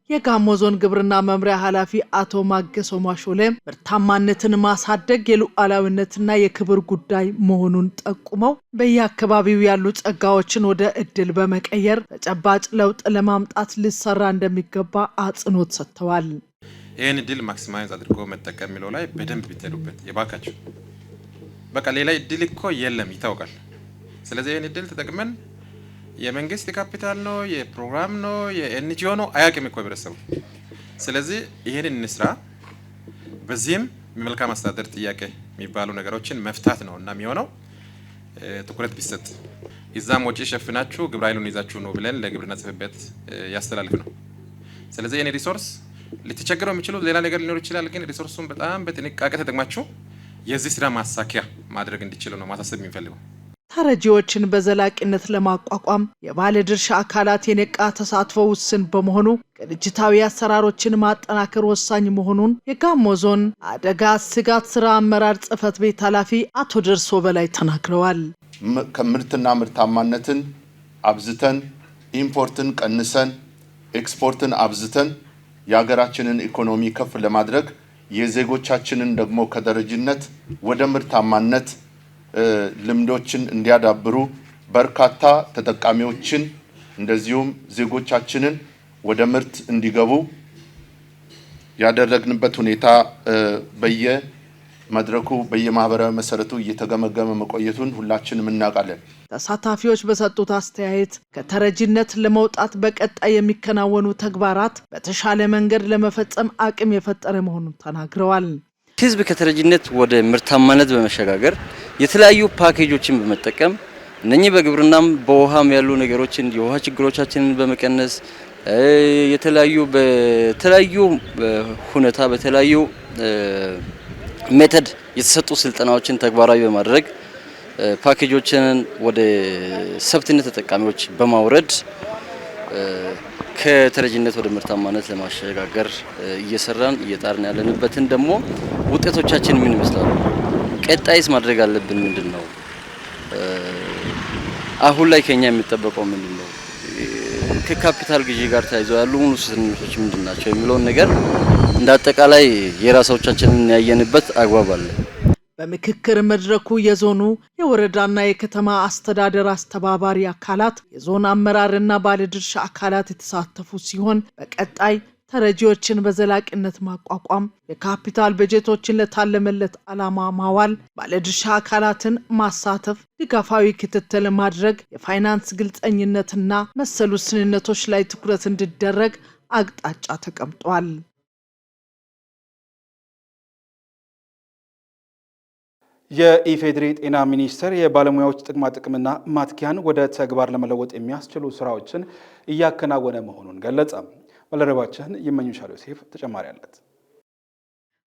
የጋሞ ዞን ግብርና መምሪያ ኃላፊ አቶ ማገሶ ማሾሌ ምርታማነትን ማሳደግ የሉዓላዊነትና የክብር ጉዳይ መሆኑን ጠቁመው በየአካባቢው ያሉ ጸጋዎችን ወደ እድል በመቀየር ተጨባጭ ለውጥ ለማምጣት ሊሰራ እንደሚገባ አጽንኦት ሰጥተዋል። ይሄን እድል ማክሲማይዝ አድርጎ መጠቀም የሚለው ላይ በደንብ ቢተዱበት የባካችሁ። በቃ ሌላ እድል እኮ የለም ይታወቃል። ስለዚህ ይሄን እድል ተጠቅመን የመንግስት ካፒታል ነው የፕሮግራም ነው የኤንጂኦ ነው አያውቅም እኮ ህብረተሰቡ። ስለዚህ ይሄን እንስራ። በዚህም መልካም አስተዳደር ጥያቄ የሚባሉ ነገሮችን መፍታት ነው እና የሚሆነው ትኩረት ቢሰጥ እዛም ወጪ ሸፍናችሁ ግብረ ኃይሉን ይዛችሁ ነው ብለን ለግብርና ጽሕፈት ቤት ያስተላልፍ ነው። ስለዚህ ይሄን ሪሶርስ ልትቸገረው የሚችሉ ሌላ ነገር ሊኖር ይችላል። ግን ሪሶርሱን በጣም በጥንቃቄ ተጠቅማችሁ የዚህ ስራ ማሳኪያ ማድረግ እንዲችሉ ነው ማሳሰብ የሚፈልገው። ተረጂዎችን በዘላቂነት ለማቋቋም የባለድርሻ አካላት የነቃ ተሳትፎ ውስን በመሆኑ ቅንጅታዊ አሰራሮችን ማጠናከር ወሳኝ መሆኑን የጋሞ ዞን አደጋ ስጋት ስራ አመራር ጽሕፈት ቤት ኃላፊ አቶ ደርሶ በላይ ተናግረዋል። ከምርትና ምርታማነትን አብዝተን ኢምፖርትን ቀንሰን ኤክስፖርትን አብዝተን የሀገራችንን ኢኮኖሚ ከፍ ለማድረግ የዜጎቻችንን ደግሞ ከደረጅነት ወደ ምርታማነት ልምዶችን እንዲያዳብሩ በርካታ ተጠቃሚዎችን እንደዚሁም ዜጎቻችንን ወደ ምርት እንዲገቡ ያደረግንበት ሁኔታ በየመድረኩ በየማህበራዊ መሰረቱ እየተገመገመ መቆየቱን ሁላችንም እናውቃለን። ተሳታፊዎች በሰጡት አስተያየት ከተረጅነት ለመውጣት በቀጣይ የሚከናወኑ ተግባራት በተሻለ መንገድ ለመፈጸም አቅም የፈጠረ መሆኑን ተናግረዋል። ህዝብ ከተረጅነት ወደ ምርታማነት በመሸጋገር የተለያዩ ፓኬጆችን በመጠቀም እነኚህ በግብርናም በውሃም ያሉ ነገሮችን የውሃ ችግሮቻችንን በመቀነስ በተለያዩ ሁኔታ በተለያዩ ሜተድ የተሰጡ ስልጠናዎችን ተግባራዊ በማድረግ ፓኬጆችን ወደ ሰብትነት ተጠቃሚዎች በማውረድ ከተረጂነት ወደ ምርታማነት ለማሸጋገር እየጣርን ያለንበትን ደግሞ ውጤቶቻችን ምን ይመስላሉ? ቀጣይስ ማድረግ አለብን ምንድነው? አሁን ላይ ከኛ የሚጠበቀው ምንድነው? ከካፒታል ግዢ ጋር ተያይዞ ያሉ ሙሉ ስንኞች ምንድናቸው የሚለውን ነገር እንደ አጠቃላይ የራሳዎቻችንን ያየንበት አግባብ አለ። በምክክር መድረኩ የዞኑ የወረዳና የከተማ አስተዳደር አስተባባሪ አካላት፣ የዞን አመራርና ባለድርሻ አካላት የተሳተፉ ሲሆን በቀጣይ ተረጂዎችን በዘላቂነት ማቋቋም፣ የካፒታል በጀቶችን ለታለመለት ዓላማ ማዋል፣ ባለድርሻ አካላትን ማሳተፍ፣ ድጋፋዊ ክትትል ማድረግ፣ የፋይናንስ ግልጸኝነትና መሰሉ ስንነቶች ላይ ትኩረት እንዲደረግ አቅጣጫ ተቀምጧል። የኢፌዴሪ ጤና ሚኒስቴር የባለሙያዎች ጥቅማ ጥቅምና ማትኪያን ወደ ተግባር ለመለወጥ የሚያስችሉ ስራዎችን እያከናወነ መሆኑን ገለጸ። ባልደረባችን ይመኙሻል ዮሴፍ ተጨማሪ አለት።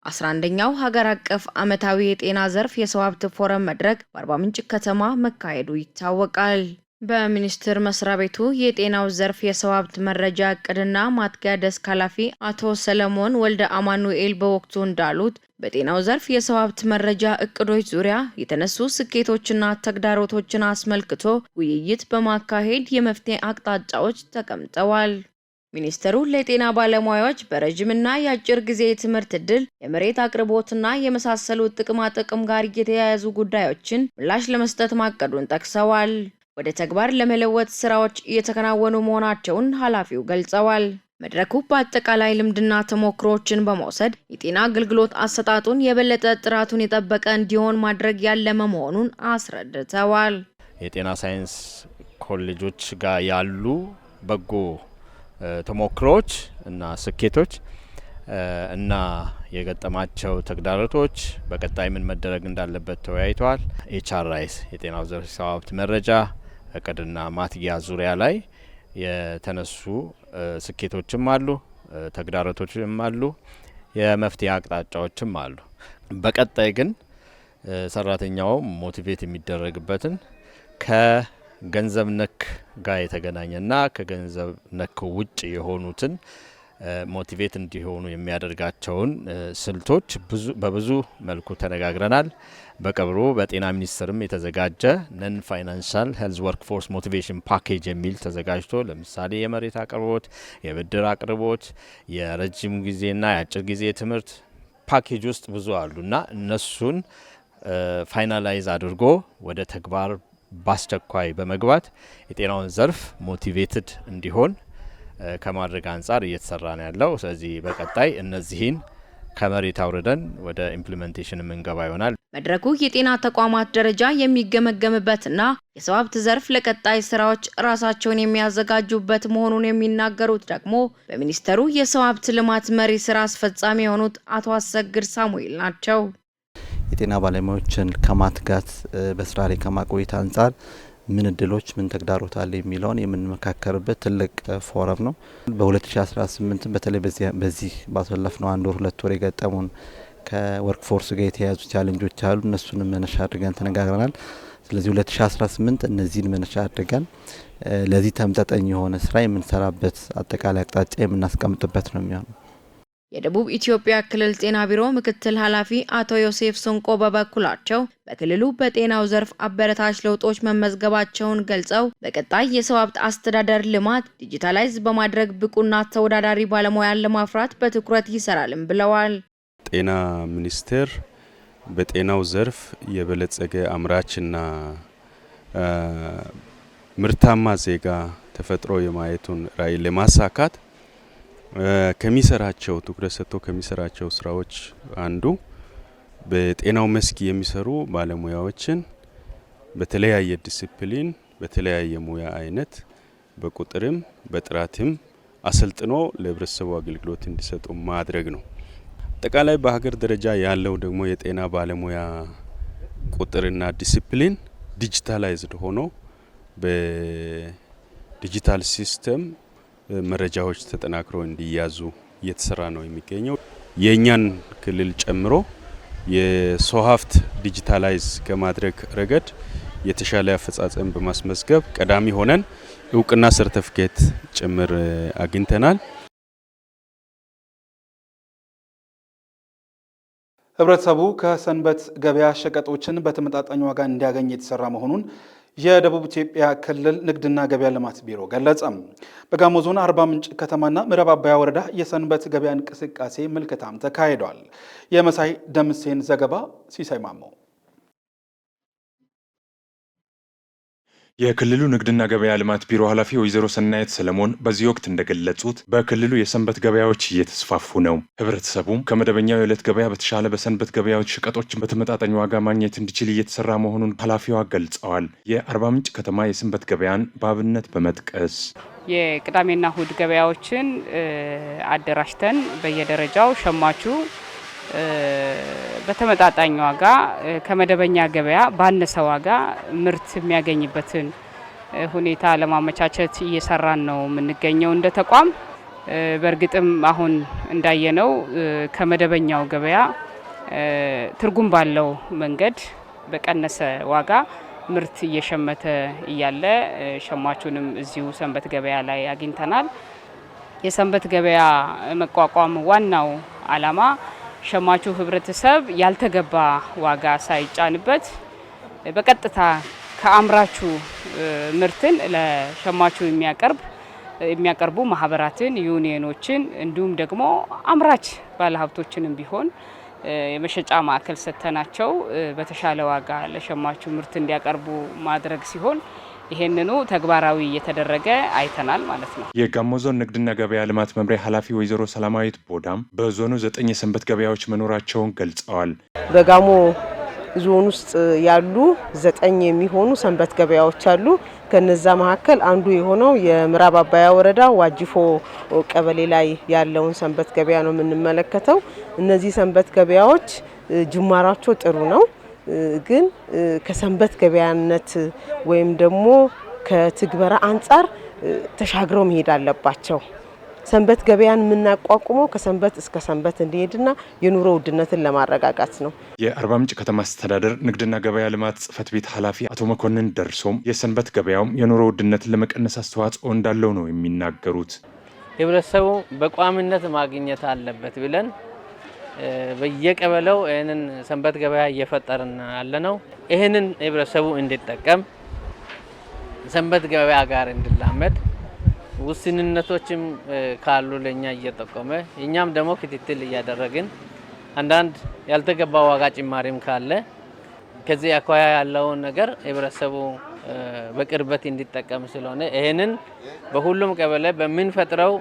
11ኛው ሀገር አቀፍ ዓመታዊ የጤና ዘርፍ የሰው ሀብት ፎረም መድረክ በአርባ ምንጭ ከተማ መካሄዱ ይታወቃል። በሚኒስቴር መስሪያ ቤቱ የጤናው ዘርፍ የሰው ሀብት መረጃ እቅድና ማትጊያ ደስክ ኃላፊ አቶ ሰለሞን ወልደ አማኑኤል በወቅቱ እንዳሉት በጤናው ዘርፍ የሰው ሀብት መረጃ እቅዶች ዙሪያ የተነሱ ስኬቶችና ተግዳሮቶችን አስመልክቶ ውይይት በማካሄድ የመፍትሄ አቅጣጫዎች ተቀምጠዋል። ሚኒስተሩ ለጤና ባለሙያዎች በረጅምና የአጭር ጊዜ የትምህርት ዕድል፣ የመሬት አቅርቦትና የመሳሰሉት ጥቅማ ጥቅም ጋር የተያያዙ ጉዳዮችን ምላሽ ለመስጠት ማቀዱን ጠቅሰዋል። ወደ ተግባር ለመለወጥ ስራዎች እየተከናወኑ መሆናቸውን ኃላፊው ገልጸዋል። መድረኩ በአጠቃላይ ልምድና ተሞክሮችን በመውሰድ የጤና አገልግሎት አሰጣጡን የበለጠ ጥራቱን የጠበቀ እንዲሆን ማድረግ ያለመ መሆኑን አስረድተዋል። የጤና ሳይንስ ኮሌጆች ጋር ያሉ በጎ ተሞክሮች እና ስኬቶች እና የገጠማቸው ተግዳሮቶች በቀጣይ ምን መደረግ እንዳለበት ተወያይተዋል። ኤችአርአይስ የጤናው ዘርፍ የሰው ሀብት መረጃ እቅድና ማትጊያ ዙሪያ ላይ የተነሱ ስኬቶችም አሉ፣ ተግዳሮቶችም አሉ፣ የመፍትሄ አቅጣጫዎችም አሉ። በቀጣይ ግን ሰራተኛው ሞቲቬት የሚደረግበትን ከገንዘብ ነክ ጋር የተገናኘና ከገንዘብ ነክ ውጭ የሆኑትን ሞቲቬት እንዲሆኑ የሚያደርጋቸውን ስልቶች በብዙ መልኩ ተነጋግረናል። በቅርቡ በጤና ሚኒስቴርም የተዘጋጀ ነን ፋይናንሻል ሄልዝ ወርክፎርስ ሞቲቬሽን ፓኬጅ የሚል ተዘጋጅቶ ለምሳሌ የመሬት አቅርቦት፣ የብድር አቅርቦት፣ የረጅም ጊዜና የአጭር ጊዜ ትምህርት ፓኬጅ ውስጥ ብዙ አሉና እነሱን ፋይናላይዝ አድርጎ ወደ ተግባር በአስቸኳይ በመግባት የጤናውን ዘርፍ ሞቲቬትድ እንዲሆን ከማድረግ አንጻር እየተሰራ ነው ያለው። ስለዚህ በቀጣይ እነዚህን ከመሬት አውርደን ወደ ኢምፕሊሜንቴሽን የምንገባ ይሆናል። መድረኩ የጤና ተቋማት ደረጃ የሚገመገምበትና የሰው ሀብት ዘርፍ ለቀጣይ ስራዎች ራሳቸውን የሚያዘጋጁበት መሆኑን የሚናገሩት ደግሞ በሚኒስቴሩ የሰው ሀብት ልማት መሪ ስራ አስፈጻሚ የሆኑት አቶ አሰግድ ሳሙኤል ናቸው። የጤና ባለሙያዎችን ከማትጋት በስራ ላይ ከማቆየት አንጻር ምን እድሎች ምን ተግዳሮት አለ የሚለውን የምንመካከርበት ትልቅ ፎረም ነው። በ2018 በተለይ በዚህ ባሳለፍነው አንድ ወር ሁለት ወር የገጠሙን ከወርክ ፎርስ ጋር የተያያዙ ቻሌንጆች አሉ። እነሱንም መነሻ አድርገን ተነጋግረናል። ስለዚህ 2018 እነዚህን መነሻ አድርገን ለዚህ ተመጣጣኝ የሆነ ስራ የምንሰራበት አጠቃላይ አቅጣጫ የምናስቀምጥበት ነው የሚሆነው። የደቡብ ኢትዮጵያ ክልል ጤና ቢሮ ምክትል ኃላፊ አቶ ዮሴፍ ሶንቆ በበኩላቸው በክልሉ በጤናው ዘርፍ አበረታች ለውጦች መመዝገባቸውን ገልጸው በቀጣይ የሰው ሀብት አስተዳደር ልማት ዲጂታላይዝ በማድረግ ብቁና ተወዳዳሪ ባለሙያን ለማፍራት በትኩረት ይሰራልም ብለዋል። ጤና ሚኒስቴር በጤናው ዘርፍ የበለጸገ አምራችና ምርታማ ዜጋ ተፈጥሮ የማየቱን ራዕይ ለማሳካት ከሚሰራቸው ትኩረት ሰጥቶ ከሚሰራቸው ስራዎች አንዱ በጤናው መስክ የሚሰሩ ባለሙያዎችን በተለያየ ዲሲፕሊን በተለያየ ሙያ አይነት በቁጥርም በጥራትም አሰልጥኖ ለህብረተሰቡ አገልግሎት እንዲሰጡ ማድረግ ነው። አጠቃላይ በሀገር ደረጃ ያለው ደግሞ የጤና ባለሙያ ቁጥርና ዲሲፕሊን ዲጂታላይዝድ ሆኖ በዲጂታል ሲስተም መረጃዎች ተጠናክረው እንዲያዙ እየተሰራ ነው የሚገኘው። የኛን ክልል ጨምሮ የሰው ሀብት ዲጂታላይዝ ከማድረግ ረገድ የተሻለ አፈጻጸም በማስመዝገብ ቀዳሚ ሆነን እውቅና ሰርቲፊኬት ጭምር አግኝተናል። ህብረተሰቡ ከሰንበት ገበያ ሸቀጦችን በተመጣጣኝ ዋጋ እንዲያገኝ የተሰራ መሆኑን የደቡብ ኢትዮጵያ ክልል ንግድና ገበያ ልማት ቢሮ ገለጸ። በጋሞ ዞን አርባ ምንጭ ከተማና ምዕራብ አባያ ወረዳ የሰንበት ገበያ እንቅስቃሴ ምልከታም ተካሂዷል። የመሳይ ደምሴን ዘገባ ሲሳይ ማሞ። የክልሉ ንግድና ገበያ ልማት ቢሮ ኃላፊ ወይዘሮ ሰናየት ሰለሞን በዚህ ወቅት እንደገለጹት በክልሉ የሰንበት ገበያዎች እየተስፋፉ ነው። ህብረተሰቡም ከመደበኛው የዕለት ገበያ በተሻለ በሰንበት ገበያዎች ሸቀጦችን በተመጣጣኝ ዋጋ ማግኘት እንዲችል እየተሰራ መሆኑን ኃላፊዋ ገልጸዋል። የአርባ ምንጭ ከተማ የሰንበት ገበያን በአብነት በመጥቀስ የቅዳሜና እሁድ ገበያዎችን አደራጅተን በየደረጃው ሸማቹ በተመጣጣኝ ዋጋ ከመደበኛ ገበያ ባነሰ ዋጋ ምርት የሚያገኝበትን ሁኔታ ለማመቻቸት እየሰራን ነው የምንገኘው እንደ ተቋም። በእርግጥም አሁን እንዳየነው ከመደበኛው ገበያ ትርጉም ባለው መንገድ በቀነሰ ዋጋ ምርት እየሸመተ እያለ ሸማቹንም እዚሁ ሰንበት ገበያ ላይ አግኝተናል። የሰንበት ገበያ መቋቋም ዋናው ዓላማ ሸማቹ ህብረተሰብ ያልተገባ ዋጋ ሳይጫንበት በቀጥታ ከአምራቹ ምርትን ለሸማቹ የሚያቀርቡ ማህበራትን፣ ዩኒየኖችን እንዲሁም ደግሞ አምራች ባለሀብቶችንም ቢሆን የመሸጫ ማዕከል ሰጥተናቸው በተሻለ ዋጋ ለሸማቹ ምርት እንዲያቀርቡ ማድረግ ሲሆን ይሄንኑ ተግባራዊ እየተደረገ አይተናል ማለት ነው። የጋሞ ዞን ንግድና ገበያ ልማት መምሪያ ኃላፊ ወይዘሮ ሰላማዊት ቦዳም በዞኑ 9 የሰንበት ገበያዎች መኖራቸውን ገልጸዋል። በጋሞ ዞን ውስጥ ያሉ 9 የሚሆኑ ሰንበት ገበያዎች አሉ። ከነዛ መካከል አንዱ የሆነው የምዕራብ አባያ ወረዳ ዋጅፎ ቀበሌ ላይ ያለውን ሰንበት ገበያ ነው የምንመለከተው። እነዚህ ሰንበት ገበያዎች ጅማራቸው ጥሩ ነው፣ ግን ከሰንበት ገበያነት ወይም ደግሞ ከትግበራ አንጻር ተሻግረው መሄድ አለባቸው። ሰንበት ገበያን የምናቋቁመው ከሰንበት እስከ ሰንበት እንዲሄድና የኑሮ ውድነትን ለማረጋጋት ነው። የአርባ ምንጭ ከተማ አስተዳደር ንግድና ገበያ ልማት ጽሕፈት ቤት ኃላፊ አቶ መኮንን ደርሶም የሰንበት ገበያውም የኑሮ ውድነትን ለመቀነስ አስተዋጽኦ እንዳለው ነው የሚናገሩት። ህብረተሰቡ በቋሚነት ማግኘት አለበት ብለን በየቀበሌው ይህንን ሰንበት ገበያ እየፈጠርን ያለ ነው። ይህንን ህብረተሰቡ እንዲጠቀም ሰንበት ገበያ ጋር እንዲላመድ ውስንነቶችም ካሉ ለኛ እየጠቆመ እኛም ደግሞ ክትትል እያደረግን አንዳንድ ያልተገባ ዋጋ ጭማሪም ካለ ከዚህ አኳያ ያለውን ነገር ህብረተሰቡ በቅርበት እንዲጠቀም ስለሆነ ይህንን በሁሉም ቀበሌ በምንፈጥረው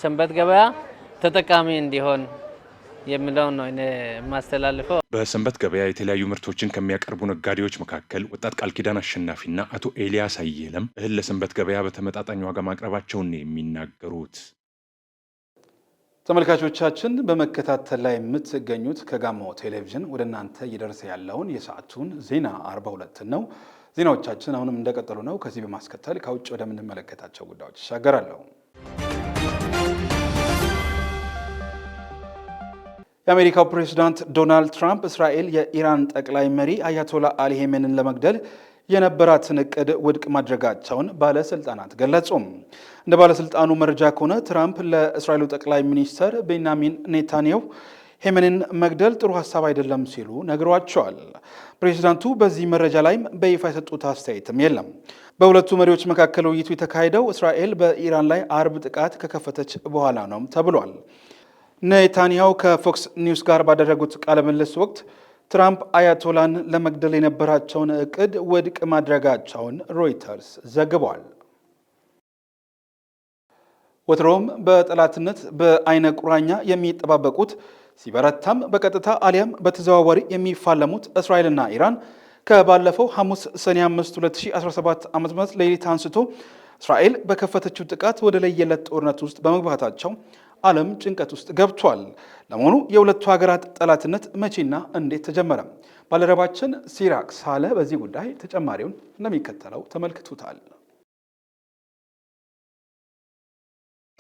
ሰንበት ገበያ ተጠቃሚ እንዲሆን የሚለው ነው እኔ ማስተላልፈው። በሰንበት ገበያ የተለያዩ ምርቶችን ከሚያቀርቡ ነጋዴዎች መካከል ወጣት ቃል ኪዳን አሸናፊና አቶ ኤልያስ አየለም እህል ለሰንበት ገበያ በተመጣጣኝ ዋጋ ማቅረባቸውን ነው የሚናገሩት። ተመልካቾቻችን በመከታተል ላይ የምትገኙት ከጋሞ ቴሌቪዥን ወደ እናንተ እየደረሰ ያለውን የሰዓቱን ዜና 42 ነው። ዜናዎቻችን አሁንም እንደቀጠሉ ነው። ከዚህ በማስከተል ከውጭ ወደምንመለከታቸው ጉዳዮች ይሻገራለሁ። የአሜሪካው ፕሬዝዳንት ዶናልድ ትራምፕ እስራኤል የኢራን ጠቅላይ መሪ አያቶላ አሊ ሄሜንን ለመግደል የነበራትን እቅድ ውድቅ ማድረጋቸውን ባለስልጣናት ገለጹ። እንደ ባለስልጣኑ መረጃ ከሆነ ትራምፕ ለእስራኤሉ ጠቅላይ ሚኒስትር ቤንያሚን ኔታንያሁ ሄሜንን መግደል ጥሩ ሀሳብ አይደለም ሲሉ ነግሯቸዋል። ፕሬዝዳንቱ በዚህ መረጃ ላይም በይፋ የሰጡት አስተያየትም የለም። በሁለቱ መሪዎች መካከል ውይይቱ የተካሄደው እስራኤል በኢራን ላይ አርብ ጥቃት ከከፈተች በኋላ ነው ተብሏል። ኔታንያሁ ከፎክስ ኒውስ ጋር ባደረጉት ቃለ ምልልስ ወቅት ትራምፕ አያቶላን ለመግደል የነበራቸውን እቅድ ውድቅ ማድረጋቸውን ሮይተርስ ዘግቧል። ወትሮም በጠላትነት በአይነ ቁራኛ የሚጠባበቁት ሲበረታም በቀጥታ አሊያም በተዘዋዋሪ የሚፋለሙት እስራኤልና ኢራን ከባለፈው ሐሙስ ሰኔ 5 2017 ዓ.ም ሌሊት አንስቶ እስራኤል በከፈተችው ጥቃት ወደ ለየለት ጦርነት ውስጥ በመግባታቸው ዓለም ጭንቀት ውስጥ ገብቷል። ለመሆኑ የሁለቱ ሀገራት ጠላትነት መቼና እንዴት ተጀመረ? ባልደረባችን ሲራክ ሳለ በዚህ ጉዳይ ተጨማሪውን እንደሚከተለው ተመልክቱታል።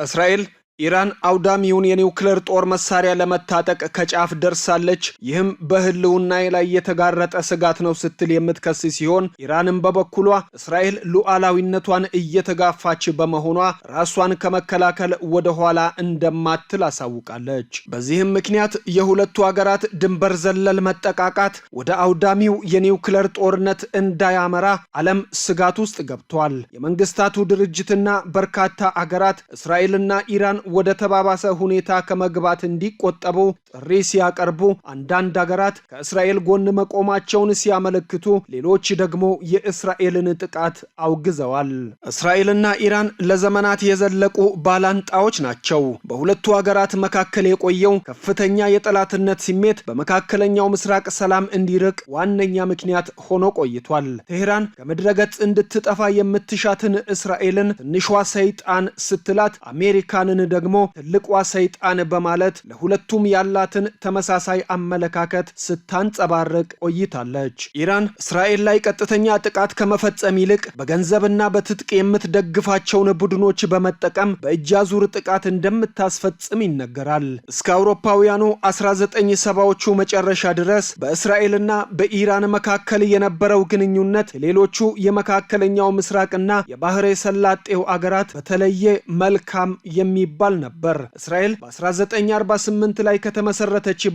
እስራኤል ኢራን አውዳሚውን የኒውክሌር ጦር መሳሪያ ለመታጠቅ ከጫፍ ደርሳለች፣ ይህም በህልውናዬ ላይ የተጋረጠ ስጋት ነው ስትል የምትከስ ሲሆን ኢራንም በበኩሏ እስራኤል ሉዓላዊነቷን እየተጋፋች በመሆኗ ራሷን ከመከላከል ወደ ኋላ እንደማትል አሳውቃለች። በዚህም ምክንያት የሁለቱ ሀገራት ድንበር ዘለል መጠቃቃት ወደ አውዳሚው የኒውክሌር ጦርነት እንዳያመራ ዓለም ስጋት ውስጥ ገብቷል። የመንግስታቱ ድርጅትና በርካታ አገራት እስራኤልና ኢራን ወደ ተባባሰ ሁኔታ ከመግባት እንዲቆጠቡ ጥሪ ሲያቀርቡ አንዳንድ ሀገራት ከእስራኤል ጎን መቆማቸውን ሲያመለክቱ ሌሎች ደግሞ የእስራኤልን ጥቃት አውግዘዋል። እስራኤልና ኢራን ለዘመናት የዘለቁ ባላንጣዎች ናቸው። በሁለቱ ሀገራት መካከል የቆየው ከፍተኛ የጠላትነት ስሜት በመካከለኛው ምስራቅ ሰላም እንዲርቅ ዋነኛ ምክንያት ሆኖ ቆይቷል። ቴህራን ከምድረገጽ እንድትጠፋ የምትሻትን እስራኤልን ትንሿ ሰይጣን ስትላት አሜሪካንን ደግሞ ትልቋ ሰይጣን በማለት ለሁለቱም ያላትን ተመሳሳይ አመለካከት ስታንጸባርቅ ቆይታለች። ኢራን እስራኤል ላይ ቀጥተኛ ጥቃት ከመፈጸም ይልቅ በገንዘብና በትጥቅ የምትደግፋቸውን ቡድኖች በመጠቀም በእጃዙር ጥቃት እንደምታስፈጽም ይነገራል። እስከ አውሮፓውያኑ 1970ዎቹ መጨረሻ ድረስ በእስራኤልና በኢራን መካከል የነበረው ግንኙነት ሌሎቹ የመካከለኛው ምስራቅና የባህረ ሰላጤው አገራት በተለየ መልካም የሚባል ነበር። እስራኤል በ1948 ላይ ከተመሰረተች